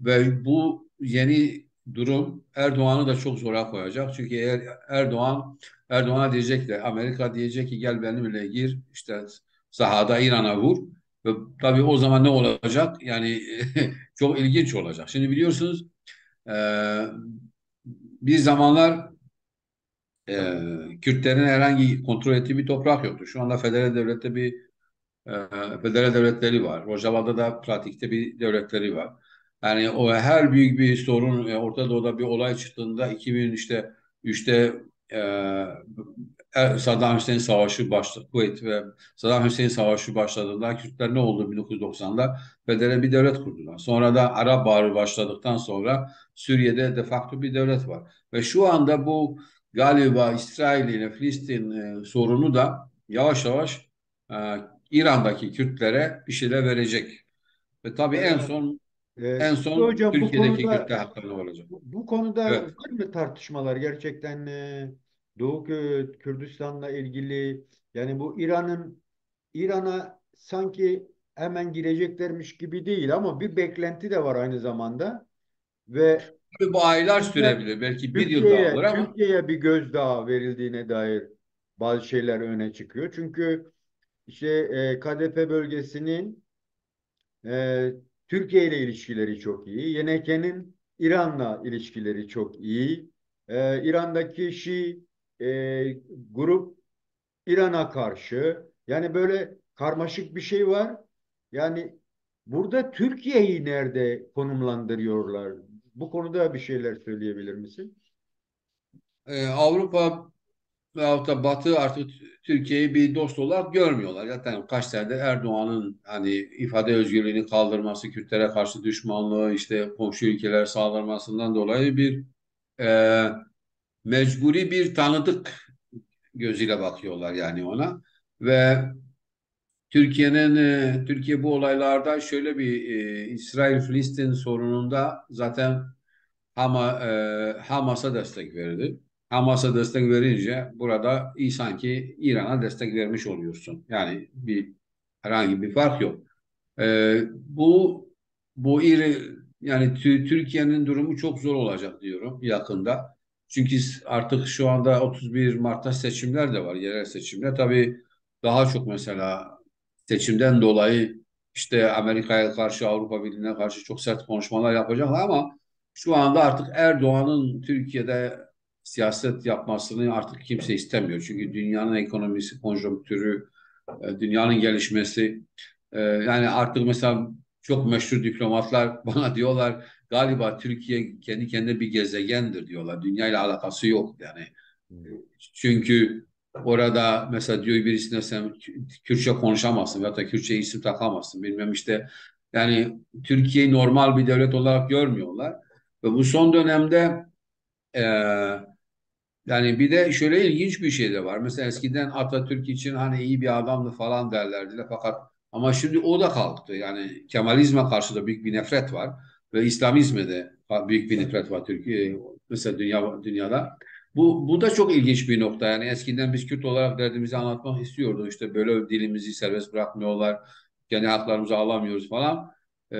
Speaker 2: ve bu yeni durum Erdoğan'ı da çok zora koyacak. Çünkü eğer Erdoğan'a diyecek de Amerika diyecek ki gel benimle gir işte sahada İran'a vur. Ve tabii o zaman ne olacak? Yani çok ilginç olacak. Şimdi biliyorsunuz e, bir zamanlar Kürtlerin herhangi kontrol ettiği bir toprak yoktu. Şu anda federal devlette e, federal devletleri var. Rojava'da da pratikte bir devletleri var. Yani o her büyük bir sorun Orta Doğu'da bir olay çıktığında 2000 işte 3'te Saddam Hüseyin Savaşı başladı. Kuveyt ve Saddam Hüseyin Savaşı başladığında Kürtler ne oldu 1990'da? Federal bir devlet kurdular. Sonra da Arap Baharı başladıktan sonra Suriye'de de facto bir devlet var. Ve şu anda bu galiba İsrail ile Filistin sorunu da yavaş yavaş e, İran'daki Kürtlere bir şeyler verecek. Ve tabii en
Speaker 1: Evet.
Speaker 2: son
Speaker 1: Sıtkı Hocam, bu
Speaker 2: Türkiye'deki
Speaker 1: konuda
Speaker 2: Kürtler hakkında olacak.
Speaker 1: bu konuda
Speaker 2: Evet.
Speaker 1: var mı tartışmalar gerçekten, Doğu Kürdistan'la ilgili, yani bu İran'a sanki hemen gireceklermiş gibi değil ama bir beklenti de var aynı zamanda ve
Speaker 2: Tabii bu aylar
Speaker 1: Türkler-
Speaker 2: sürebilir. Belki bir yıl daha olur ama
Speaker 1: Türkiye'ye bir gözdağı verildiğine dair bazı şeyler öne çıkıyor. Çünkü işte KDP bölgesinin Ee, Türkiye ile ilişkileri çok iyi. YNK'nin İran'la ilişkileri çok iyi. İran'daki Şii grup İran'a karşı. Yani böyle karmaşık bir şey var. Yani burada Türkiye'yi nerede konumlandırıyorlar? Bu konuda bir şeyler söyleyebilir misin?
Speaker 2: Avrupa veyahut da Batı artık Türkiye'yi bir dost olarak görmüyorlar. Zaten kaç senedir Erdoğan'ın hani ifade özgürlüğünü kaldırması, Kürtlere karşı düşmanlığı, işte komşu ülkeler saldırmasından dolayı bir e, mecburi bir tanıdık gözüyle bakıyorlar yani ona. Ve Türkiye bu olaylarda şöyle bir İsrail-Filistin sorununda zaten Hamas'a destek verdi. Hamas'a destek verince burada iyi sanki İran'a destek vermiş oluyorsun. Yani herhangi bir fark yok. Bu iri yani Türkiye'nin durumu çok zor olacak diyorum yakında. Çünkü artık şu anda 31 Mart'ta seçimler de var, yerel seçimler. Tabii daha çok mesela seçimden dolayı işte Amerika'ya karşı, Avrupa Birliği'ne karşı çok sert konuşmalar yapacaklar ama şu anda artık Erdoğan'ın Türkiye'de siyaset yapmasını artık kimse istemiyor. Çünkü dünyanın ekonomisi, konjonktürü, dünyanın gelişmesi, yani artık mesela çok meşhur diplomatlar bana diyorlar galiba Türkiye kendi kendine bir gezegendir diyorlar. Dünya ile alakası yok yani. Çünkü orada mesela diyor birisine sen Kürtçe konuşamazsın ya da Kürtçe isim takamazsın bilmem işte. Yani Türkiye'yi normal bir devlet olarak görmüyorlar. Ve bu son dönemde e, yani bir de şöyle ilginç bir şey de var. Mesela eskiden Atatürk için hani iyi bir adamdı falan derlerdi. Fakat ama şimdi o da kalktı. Yani Kemalizme karşı da büyük bir nefret var. Ve İslamizme de büyük bir nefret var Türkiye mesela dünyada. Bu da çok ilginç bir nokta. Yani eskiden biz Kürt olarak derdimizi anlatmak istiyorduk. İşte böyle dilimizi serbest bırakmıyorlar. Kendi haklarımızı alamıyoruz falan.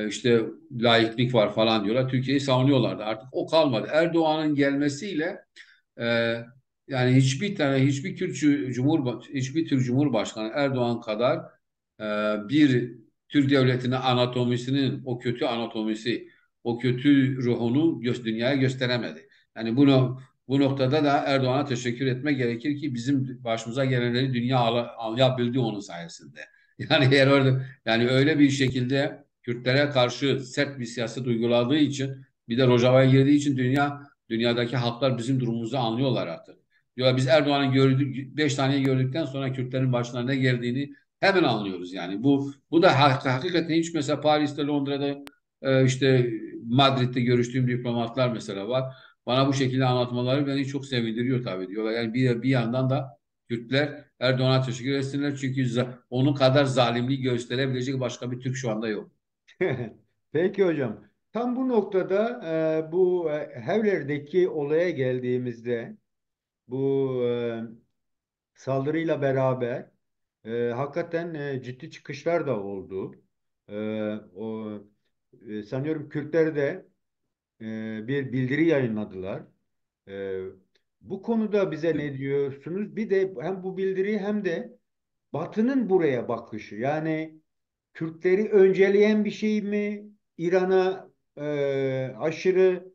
Speaker 2: İşte laiklik var falan diyorlar. Türkiye'yi savunuyorlardı. Artık o kalmadı. Erdoğan'ın gelmesiyle ee, yani hiçbir Türk Cumhurbaşkanı Erdoğan kadar e, bir Türk devletinin anatomisinin o kötü anatomisi, o kötü ruhunu dünyaya gösteremedi. Yani bu noktada da Erdoğan'a teşekkür etmek gerekir ki bizim başımıza gelenleri dünya anlayabildi onun sayesinde. Yani eğer orada yani öyle bir şekilde Kürtlere karşı sert bir siyaset uyguladığı için Bir de Rojava'ya girdiği için dünyadaki halklar bizim durumumuzu anlıyorlar artık. Diyorlar biz Erdoğan'ı gördük, 5 saniye gördükten sonra Kürtlerin başına ne geldiğini hemen anlıyoruz yani. Bu da hakikaten hiç mesela Paris'te, Londra'da, işte Madrid'de görüştüğüm diplomatlar mesela var. Bana bu şekilde anlatmaları beni çok sevindiriyor tabii diyorlar. Yani bir yandan da Kürtler Erdoğan'a teşekkür etsinler çünkü onun kadar zalimliği gösterebilecek başka bir Türk şu anda yok.
Speaker 1: Peki hocam. Tam bu noktada bu Hevler'deki olaya geldiğimizde bu saldırıyla beraber hakikaten ciddi çıkışlar da oldu. Sanıyorum Kürtler de bir bildiri yayınladılar. E, Bu konuda bize ne diyorsunuz? Bir de hem bu bildiri hem de Batı'nın buraya bakışı. Yani Kürtleri önceleyen bir şey mi? İran'a aşırı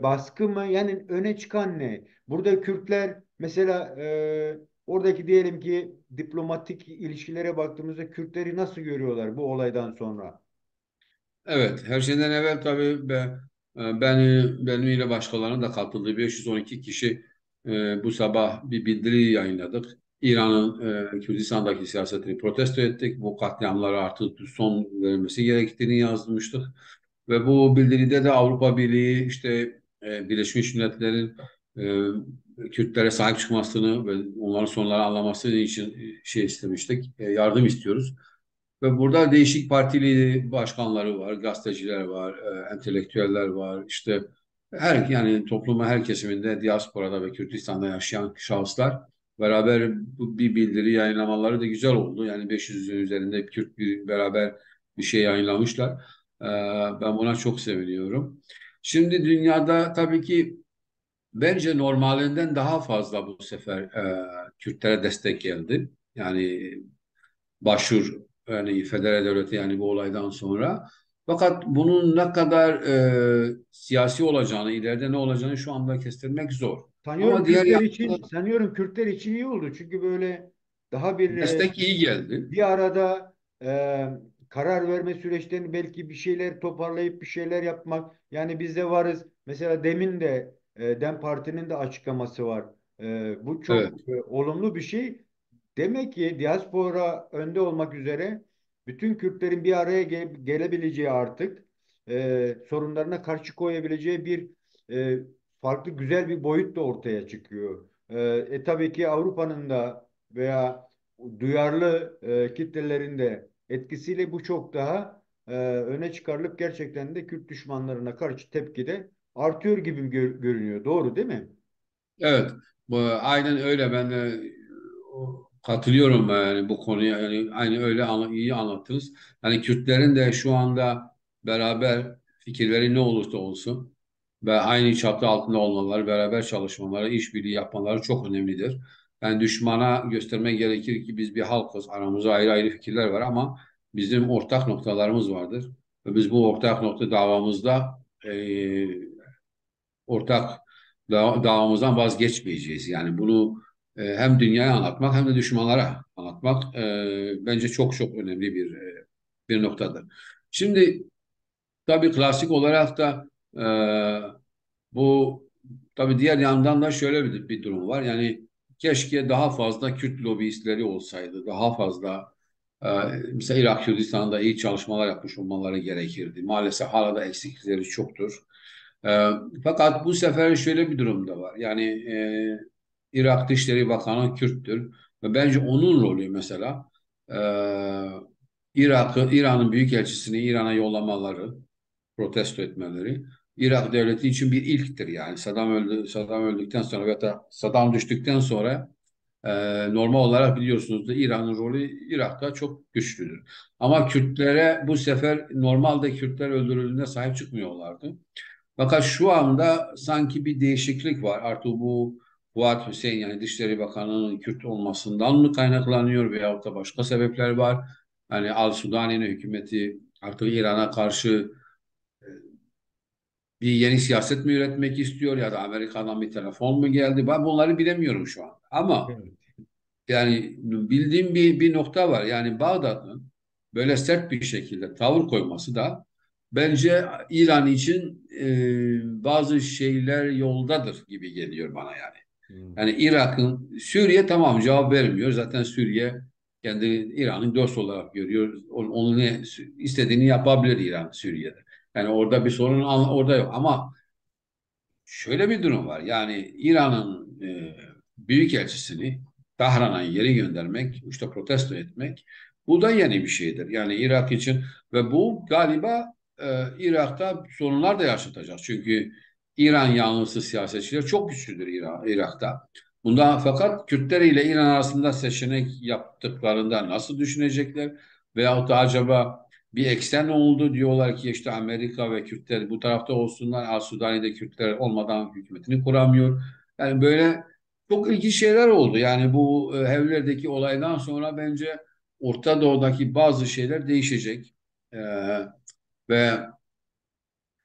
Speaker 1: baskı mı? Yani öne çıkan ne? Burada Kürtler mesela oradaki diyelim ki diplomatik ilişkilere baktığımızda Kürtleri nasıl görüyorlar bu olaydan sonra?
Speaker 2: Evet, her şeyden evvel tabii benim ile başkalarının da katıldığı 512 kişi bu sabah bir bildiri yayınladık. İran'ın Kürdistan'daki siyasetini protesto ettik. Bu katliamlara artık son verilmesi gerektiğini yazmıştık. Ve bu bildiride de Avrupa Birliği işte Birleşmiş Milletler'in Kürtlere sahip çıkmasını ve onların sorunları anlaması için şey istemiştik, yardım istiyoruz. Ve burada değişik partili başkanları var, gazeteciler var, entelektüeller var. İşte yani toplumun her kesiminde diasporada ve Kürdistan'da yaşayan şahıslar beraber bir bildiri yayınlamaları da güzel oldu. Yani 500'ün üzerinde Kürt beraber bir şey yayınlamışlar. E, Ben buna çok seviniyorum. Şimdi dünyada tabii ki bence normalinden daha fazla bu sefer Kürtlere destek geldi. Yani başvur yani federal devleti yani bu olaydan sonra. Fakat bunun ne kadar siyasi olacağını, ileride ne olacağını şu anda kestirmek zor.
Speaker 1: Sanıyorum
Speaker 2: Ama diğer
Speaker 1: Kürtler
Speaker 2: yandan
Speaker 1: için sanıyorum Kürtler için iyi oldu. Çünkü böyle daha bir
Speaker 2: destek iyi geldi.
Speaker 1: bir arada karar verme süreçlerini belki bir şeyler toparlayıp bir şeyler yapmak. Yani biz de varız. Mesela demin de DEM Parti'nin de açıklaması var. Bu çok
Speaker 2: Evet.
Speaker 1: olumlu bir şey. Demek ki diaspora önde olmak üzere bütün Kürtlerin bir araya gelebileceği artık sorunlarına karşı koyabileceği bir e, farklı güzel bir boyut da ortaya çıkıyor. Tabii ki Avrupa'nın da veya duyarlı kitlelerin de etkisiyle bu çok daha öne çıkarılıp gerçekten de Kürt düşmanlarına karşı tepki de artıyor gibi görünüyor. Doğru değil mi?
Speaker 2: Evet, aynen öyle. Ben de katılıyorum yani bu konuya. Yani aynı öyle iyi anlattınız. Yani Kürtlerin de şu anda beraber fikirleri ne olursa olsun ve aynı çatı altında olmaları, beraber çalışmaları, işbirliği yapmaları çok önemlidir. Yani düşmana göstermek gerekir ki biz bir halkız. Aramızda ayrı ayrı fikirler var ama bizim ortak noktalarımız vardır. Ve biz bu ortak nokta davamızda ortak davamızdan vazgeçmeyeceğiz. Yani bunu hem dünyaya anlatmak hem de düşmanlara anlatmak bence çok çok önemli bir noktadır. Şimdi tabii klasik olarak da bu tabii diğer yandan da şöyle bir durum var. Yani keşke daha fazla Kürt lobistleri olsaydı. Daha fazla e, mesela Irak Kürdistan'da iyi çalışmalar yapmış olmaları gerekirdi. Maalesef hala da eksiklikleri çoktur. E, Fakat bu sefer şöyle bir durum da var. Yani Irak Dışişleri Bakanı Kürttür. Ve bence onun rolü mesela e, İran'ın büyükelçisini İran'a yollamaları, protesto etmeleri Irak devleti için bir ilktir yani. Saddam öldükten sonra ve da Saddam düştükten sonra e, normal olarak biliyorsunuz da İran'ın rolü Irak'ta çok güçlüdür. Ama Kürtlere bu sefer normalde Kürtler öldürüldüğünde sahip çıkmıyorlardı. Fakat şu anda sanki bir değişiklik var. Artık bu Fuat Hüseyin yani Dışişleri Bakanı'nın Kürt olmasından mı kaynaklanıyor veyahut da başka sebepler var. Hani Al-Sudani'nin hükümeti artık İran'a karşı bir yeni siyaset mi üretmek istiyor ya da Amerika'dan bir telefon mu geldi? Ben bunları bilemiyorum şu an. Ama
Speaker 1: Evet.
Speaker 2: yani bildiğim bir nokta var. Yani Bağdat'ın böyle sert bir şekilde tavır koyması da bence İran için bazı şeyler yoldadır gibi geliyor bana yani.
Speaker 1: Hmm.
Speaker 2: Yani Irak'ın, Suriye tamam cevap vermiyor. Zaten Suriye kendi İran'ın dost olarak görüyor. Onun ne istediğini yapabilir İran Suriye'de. Yani orada bir sorun orada yok. Ama şöyle bir durum var. Yani İran'ın büyükelçisini Tahran'a geri göndermek, işte protesto etmek, bu da yeni bir şeydir. Yani Irak için ve bu galiba Irak'ta sorunlar da yaşatacak. Çünkü İran yanlısı siyasetçiler çok güçlüdür Irak'ta. Bunda fakat Kürtler ile İran arasında seçenek yaptıklarında nasıl düşünecekler? Veyahut da acaba bir eksen oldu diyorlar ki işte Amerika ve Kürtler bu tarafta olsunlar. Sudani'de Kürtler olmadan hükümetini kuramıyor. Yani böyle çok ilginç şeyler oldu. Yani bu Evler'deki olaydan sonra bence Orta Doğu'daki bazı şeyler değişecek. E, ve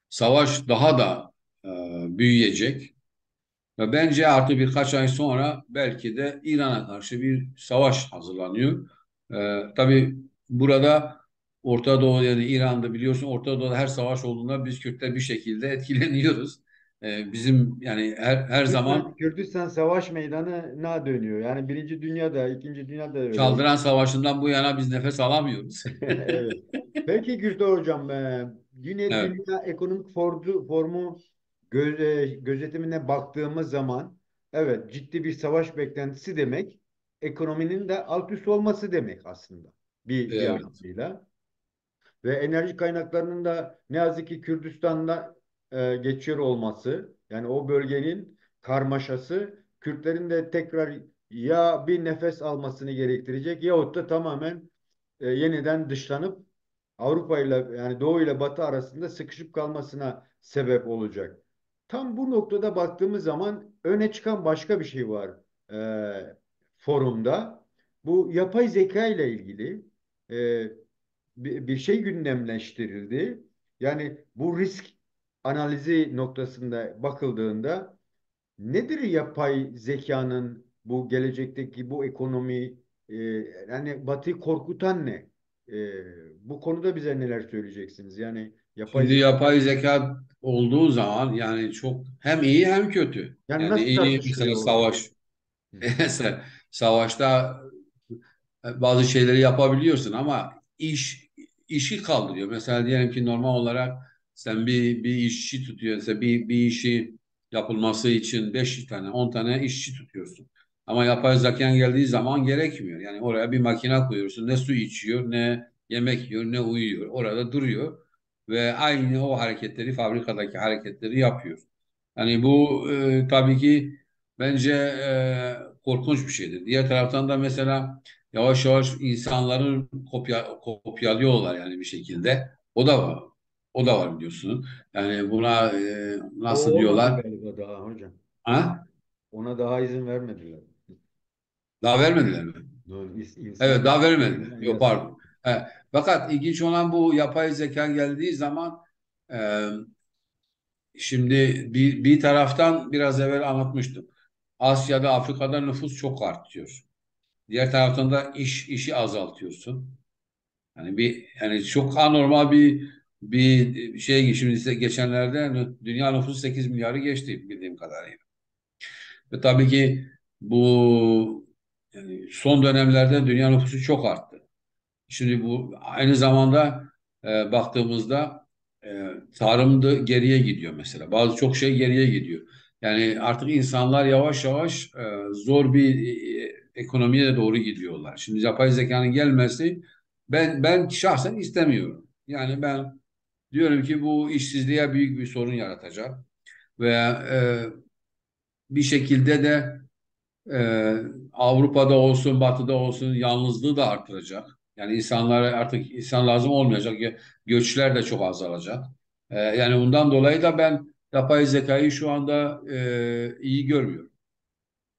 Speaker 2: savaş daha da e, büyüyecek. Ve bence artık birkaç ay sonra belki de İran'a karşı bir savaş hazırlanıyor. Tabii burada Orta Doğu yani İran'da biliyorsun Orta Doğu'da her savaş olduğunda biz Kürtler bir şekilde etkileniyoruz. Bizim yani her
Speaker 1: Kürdistan,
Speaker 2: zaman
Speaker 1: Kürdistan savaş meydanına dönüyor. Yani Birinci Dünya'da, İkinci Dünya'da öyle oldu.
Speaker 2: Çaldıran Savaşı'ndan bu yana biz nefes alamıyoruz.
Speaker 1: Evet. Peki Gürte Hocam, yine
Speaker 2: Evet,
Speaker 1: Dünya Ekonomik Forumu gözetimine baktığımız zaman, evet, ciddi bir savaş beklentisi demek, ekonominin de alt üst olması demek aslında bir
Speaker 2: evet.
Speaker 1: anlamıyla. Ve enerji kaynaklarının da ne yazık ki Kürdistan'da geçiyor olması, yani o bölgenin karmaşası Kürtlerin de tekrar ya bir nefes almasını gerektirecek yahut da tamamen yeniden dışlanıp Avrupa ile, yani Doğu ile Batı arasında sıkışıp kalmasına sebep olacak. Tam bu noktada baktığımız zaman öne çıkan başka bir şey var forumda. Bu yapay zeka ile ilgili e, bir şey gündemleştirildi. Yani bu risk analizi noktasında bakıldığında nedir yapay zekanın bu gelecekteki bu ekonomi, yani Batı'yı korkutan ne? Bu konuda bize neler söyleyeceksiniz? Yani yapay
Speaker 2: Şimdi
Speaker 1: zeka,
Speaker 2: yapay zeka olduğu zaman yani çok hem iyi hem kötü.
Speaker 1: yani
Speaker 2: Yani
Speaker 1: nasıl
Speaker 2: iyi
Speaker 1: tartışılıyor
Speaker 2: mesela
Speaker 1: orada?
Speaker 2: savaş. Mesela savaşta bazı şeyleri yapabiliyorsun ama işi kaldırıyor. Mesela diyelim ki normal olarak sen bir işçi tutuyorsun. Mesela bir işi yapılması için 5 tane 10 tane işçi tutuyorsun. Ama yapay zekan geldiği zaman gerekmiyor. Yani oraya bir makine koyuyorsun. Ne su içiyor, ne yemek yiyor, ne uyuyor. Orada duruyor ve aynı o hareketleri fabrikadaki hareketleri yapıyor. Yani bu tabii ki bence korkunç bir şeydir. Diğer taraftan da mesela yavaş yavaş insanların kopyalıyorlar yani bir şekilde. O da var. O da var biliyorsun. Yani buna
Speaker 1: O
Speaker 2: nasıl
Speaker 1: olmadı
Speaker 2: diyorlar?
Speaker 1: galiba daha hocam.
Speaker 2: Ha?
Speaker 1: Ona daha izin vermediler.
Speaker 2: Daha vermediler mi?
Speaker 1: İnsan
Speaker 2: Evet daha vermediler. Yok
Speaker 1: yasak.
Speaker 2: pardon. Fakat ilginç olan bu yapay zeka geldiği zaman e, şimdi bir taraftan biraz evvel anlatmıştım. Asya'da, Afrika'da nüfus çok artıyor. Diğer taraftan da işi azaltıyorsun. Yani çok anormal bir şey. Şimdi size geçenlerde dünya nüfusu 8 milyarı geçti bildiğim kadarıyla. Ve tabii ki bu yani son dönemlerde dünya nüfusu çok arttı. Şimdi bu aynı zamanda baktığımızda tarım da geriye gidiyor mesela. Bazı çok şey geriye gidiyor. Yani artık insanlar yavaş yavaş zor bir ekonomiye doğru gidiyorlar. Şimdi yapay zekanın gelmesi ben şahsen istemiyorum. Yani ben diyorum ki bu işsizliğe büyük bir sorun yaratacak ve bir şekilde de ee, Avrupa'da olsun, Batı'da olsun yalnızlığı da artıracak. Yani insanlara artık insan lazım olmayacak. Göçler de çok azalacak. Yani bundan dolayı da ben yapay zekayı şu anda iyi görmüyorum.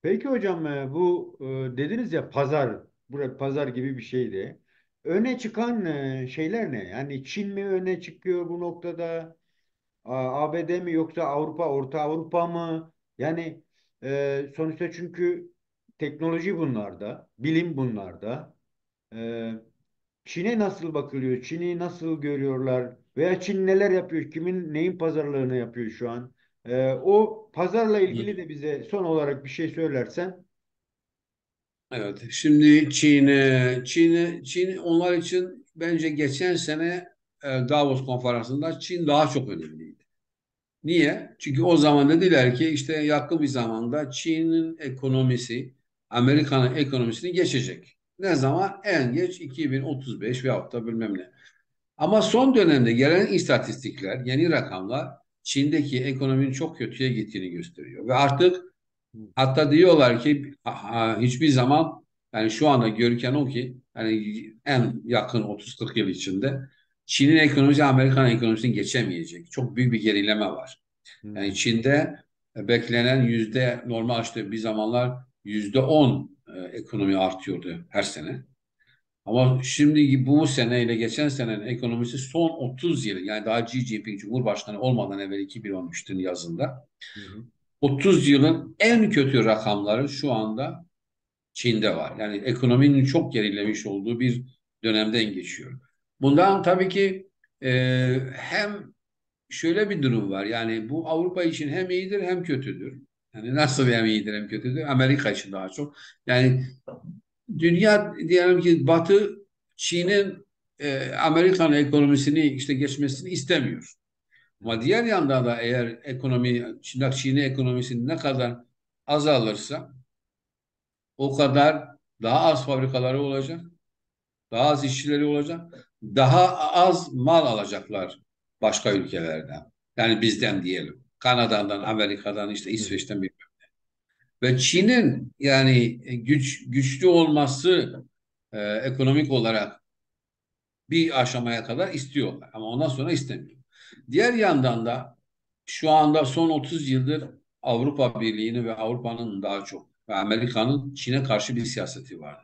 Speaker 1: Peki hocam, bu dediniz ya pazar, burada pazar gibi bir şeydi. Öne çıkan şeyler ne? Yani Çin mi öne çıkıyor bu noktada? ABD mi yoksa Avrupa, Orta Avrupa mı? Yani sonuçta çünkü teknoloji bunlarda, bilim bunlarda. E, Çin'e nasıl bakılıyor? Çin'i nasıl görüyorlar? Veya Çin neler yapıyor, kimin neyin pazarlığını yapıyor şu an. O pazarla ilgili de bize son olarak bir şey söylersen.
Speaker 2: Evet, şimdi Çin onlar için bence geçen sene Davos konferansında Çin daha çok önemliydi. Niye? Çünkü o zaman dediler ki işte yakın bir zamanda Çin'in ekonomisi Amerika'nın ekonomisini geçecek. Ne zaman? En geç 2035 veyahut da bilmem ne. Ama son dönemde gelen istatistikler, yeni rakamlar Çin'deki ekonominin çok kötüye gittiğini gösteriyor. Ve artık hatta diyorlar ki hiçbir zaman yani şu anda görüken o ki yani en yakın 30-40 yıl içinde Çin'in ekonomisi Amerikan ekonomisini geçemeyecek. Çok büyük bir gerileme var. Yani
Speaker 1: Hmm,
Speaker 2: Çin'de beklenen normal işte bir zamanlar %10 ekonomi artıyordu her sene. Ama şimdi bu seneyle geçen senenin ekonomisi son 30 yıl yani daha Xi Jinping Cumhurbaşkanı olmadan evvel 2013'tün yazında
Speaker 1: hı hı,
Speaker 2: 30 yılın en kötü rakamları şu anda Çin'de var. Yani ekonominin çok gerilemiş olduğu bir dönemden geçiyor. Bundan tabii ki hem şöyle bir durum var. Yani bu Avrupa için hem iyidir hem kötüdür. Yani nasıl hem iyidir hem kötüdür? Amerika için daha çok. Yani dünya diyelim ki Batı Çin'in Amerikan ekonomisini işte geçmesini istemiyor.
Speaker 1: hı
Speaker 2: Ama
Speaker 1: hı,
Speaker 2: diğer yandan da eğer Çin'in ekonomisi ne kadar azalırsa o kadar daha az fabrikaları olacak, daha az işçileri olacak, daha az mal alacaklar başka ülkelerden. Yani bizden diyelim. Kanada'dan, Amerika'dan, işte
Speaker 1: hı hı,
Speaker 2: İsveç'ten bir. Ve Çin'in yani güçlü olması ekonomik olarak bir aşamaya kadar istiyorlar ama ondan sonra istemiyor. Diğer yandan da şu anda son 30 yıldır Avrupa Birliği'ni ve Avrupa'nın daha çok ve Amerika'nın Çin'e karşı bir siyaseti vardı.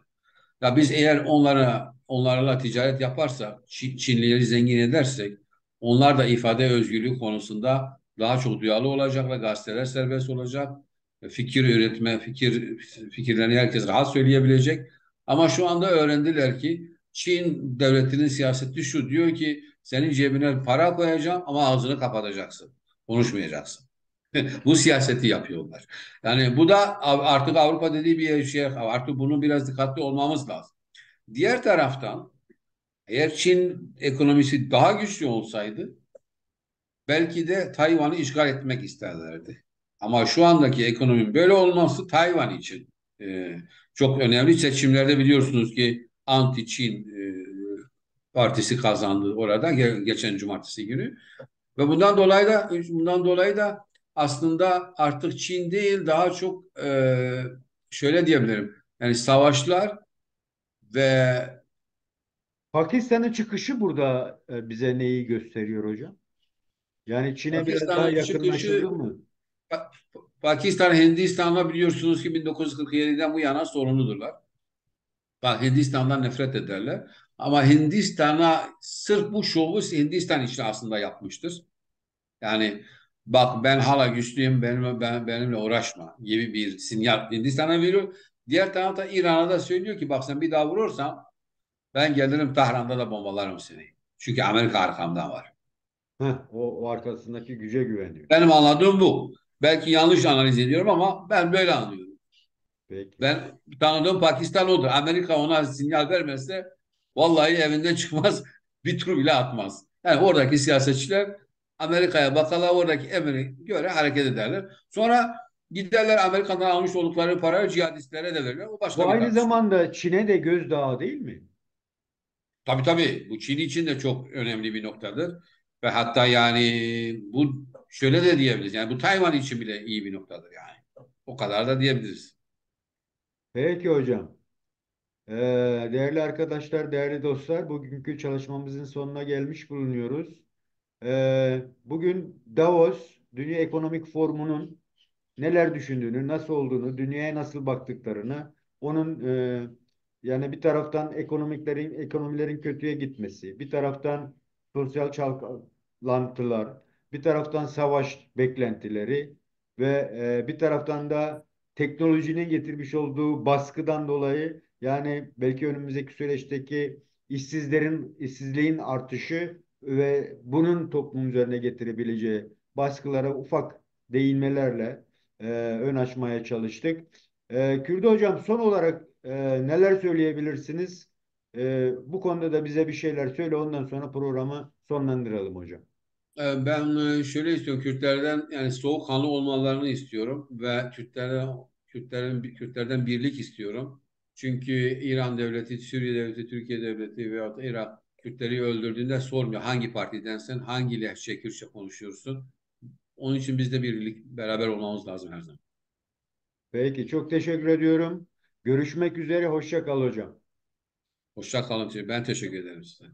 Speaker 2: Ya biz eğer onlarla ticaret yaparsak, Çinlileri zengin edersek, onlar da ifade özgürlüğü konusunda daha çok duyarlı olacak ve gazeteler serbest olacak. Fikir üretme, fikirlerini herkes rahat söyleyebilecek. Ama şu anda öğrendiler ki Çin devletinin siyaseti şu diyor ki senin cebine para koyacağım ama ağzını kapatacaksın. Konuşmayacaksın. Bu siyaseti yapıyorlar. Yani bu da artık Avrupa dediği bir şey. Artık bunu biraz dikkatli olmamız lazım. Diğer taraftan eğer Çin ekonomisi daha güçlü olsaydı belki de Tayvan'ı işgal etmek isterlerdi. Ama şu andaki ekonominin böyle olması Tayvan için e, çok önemli. Seçimlerde biliyorsunuz ki anti-Çin partisi kazandı orada geçen cumartesi günü. Ve bundan dolayı da aslında artık Çin değil daha çok şöyle diyebilirim. Yani savaşlar ve
Speaker 1: Pakistan'ın çıkışı burada bize neyi gösteriyor hocam? Yani Çin'e biraz daha
Speaker 2: Pakistan'ın
Speaker 1: yakınlaşıldı
Speaker 2: çıkışı
Speaker 1: mı?
Speaker 2: Pakistan Hindistan'la biliyorsunuz ki 1947'den bu yana sorunludur. Bak Hindistan'dan nefret ederler. Ama Hindistan'a sırf bu şovu Hindistan için aslında yapmıştır. Yani bak ben hala güçlüyüm benimle uğraşma gibi bir sinyal Hindistan'a veriyor. Diğer tarafta İran'a da söylüyor ki bak sen bir daha vurursan ben gelirim Tahran'da da bombalarım seni. Çünkü Amerika arkamda var.
Speaker 1: Heh, o arkasındaki güce güveniyor.
Speaker 2: Benim anladığım bu. Belki yanlış analiz ediyorum ama ben böyle anlıyorum.
Speaker 1: Peki.
Speaker 2: Ben tanıdığım Pakistan odur. Amerika ona sinyal vermezse vallahi evinden çıkmaz, bir tur bile atmaz. Yani oradaki siyasetçiler Amerika'ya bakarlar, oradaki emri göre hareket ederler. Sonra giderler Amerika'dan almış oldukları parayı cihadistlere de verirler. O
Speaker 1: Bu
Speaker 2: başka bir
Speaker 1: aynı
Speaker 2: tartışma.
Speaker 1: zamanda Çin'e de gözdağı değil mi?
Speaker 2: Tabii tabii bu Çin için de çok önemli bir noktadır. Ve hatta yani bu şöyle de diyebiliriz. Yani bu Tayvan için bile iyi bir noktadır yani. O kadar da diyebiliriz.
Speaker 1: Peki hocam. Ee, Değerli arkadaşlar, değerli dostlar, bugünkü çalışmamızın sonuna gelmiş bulunuyoruz. Bugün Davos Dünya Ekonomik Forumu'nun neler düşündüğünü, nasıl olduğunu, dünyaya nasıl baktıklarını, onun yani bir taraftan ekonomilerin kötüye gitmesi, bir taraftan sosyal çalkantılar, bir taraftan savaş beklentileri ve bir taraftan da teknolojinin getirmiş olduğu baskıdan dolayı yani belki önümüzdeki süreçteki işsizliğin artışı ve bunun toplum üzerine getirebileceği baskılara ufak değinmelerle ön açmaya çalıştık. Kürdi Hocam, son olarak neler söyleyebilirsiniz? Bu konuda da bize bir şeyler söyle, ondan sonra programı sonlandıralım hocam.
Speaker 2: Ben şöyle istiyorum, Kürtlerden yani soğukkanlı olmalarını istiyorum ve Kürtlerden birlik istiyorum. Çünkü İran devleti, Suriye devleti, Türkiye devleti veyahut da Irak Kürtleri öldürdüğünde sormuyor hangi partidensen, hangi lehçe Kürtçe konuşuyorsun. Onun için biz de birlik beraber olmamız lazım her zaman.
Speaker 1: Peki, çok teşekkür ediyorum. Görüşmek üzere, hoşça kal hocam.
Speaker 2: Hoşça kalın. Ben teşekkür ederim size.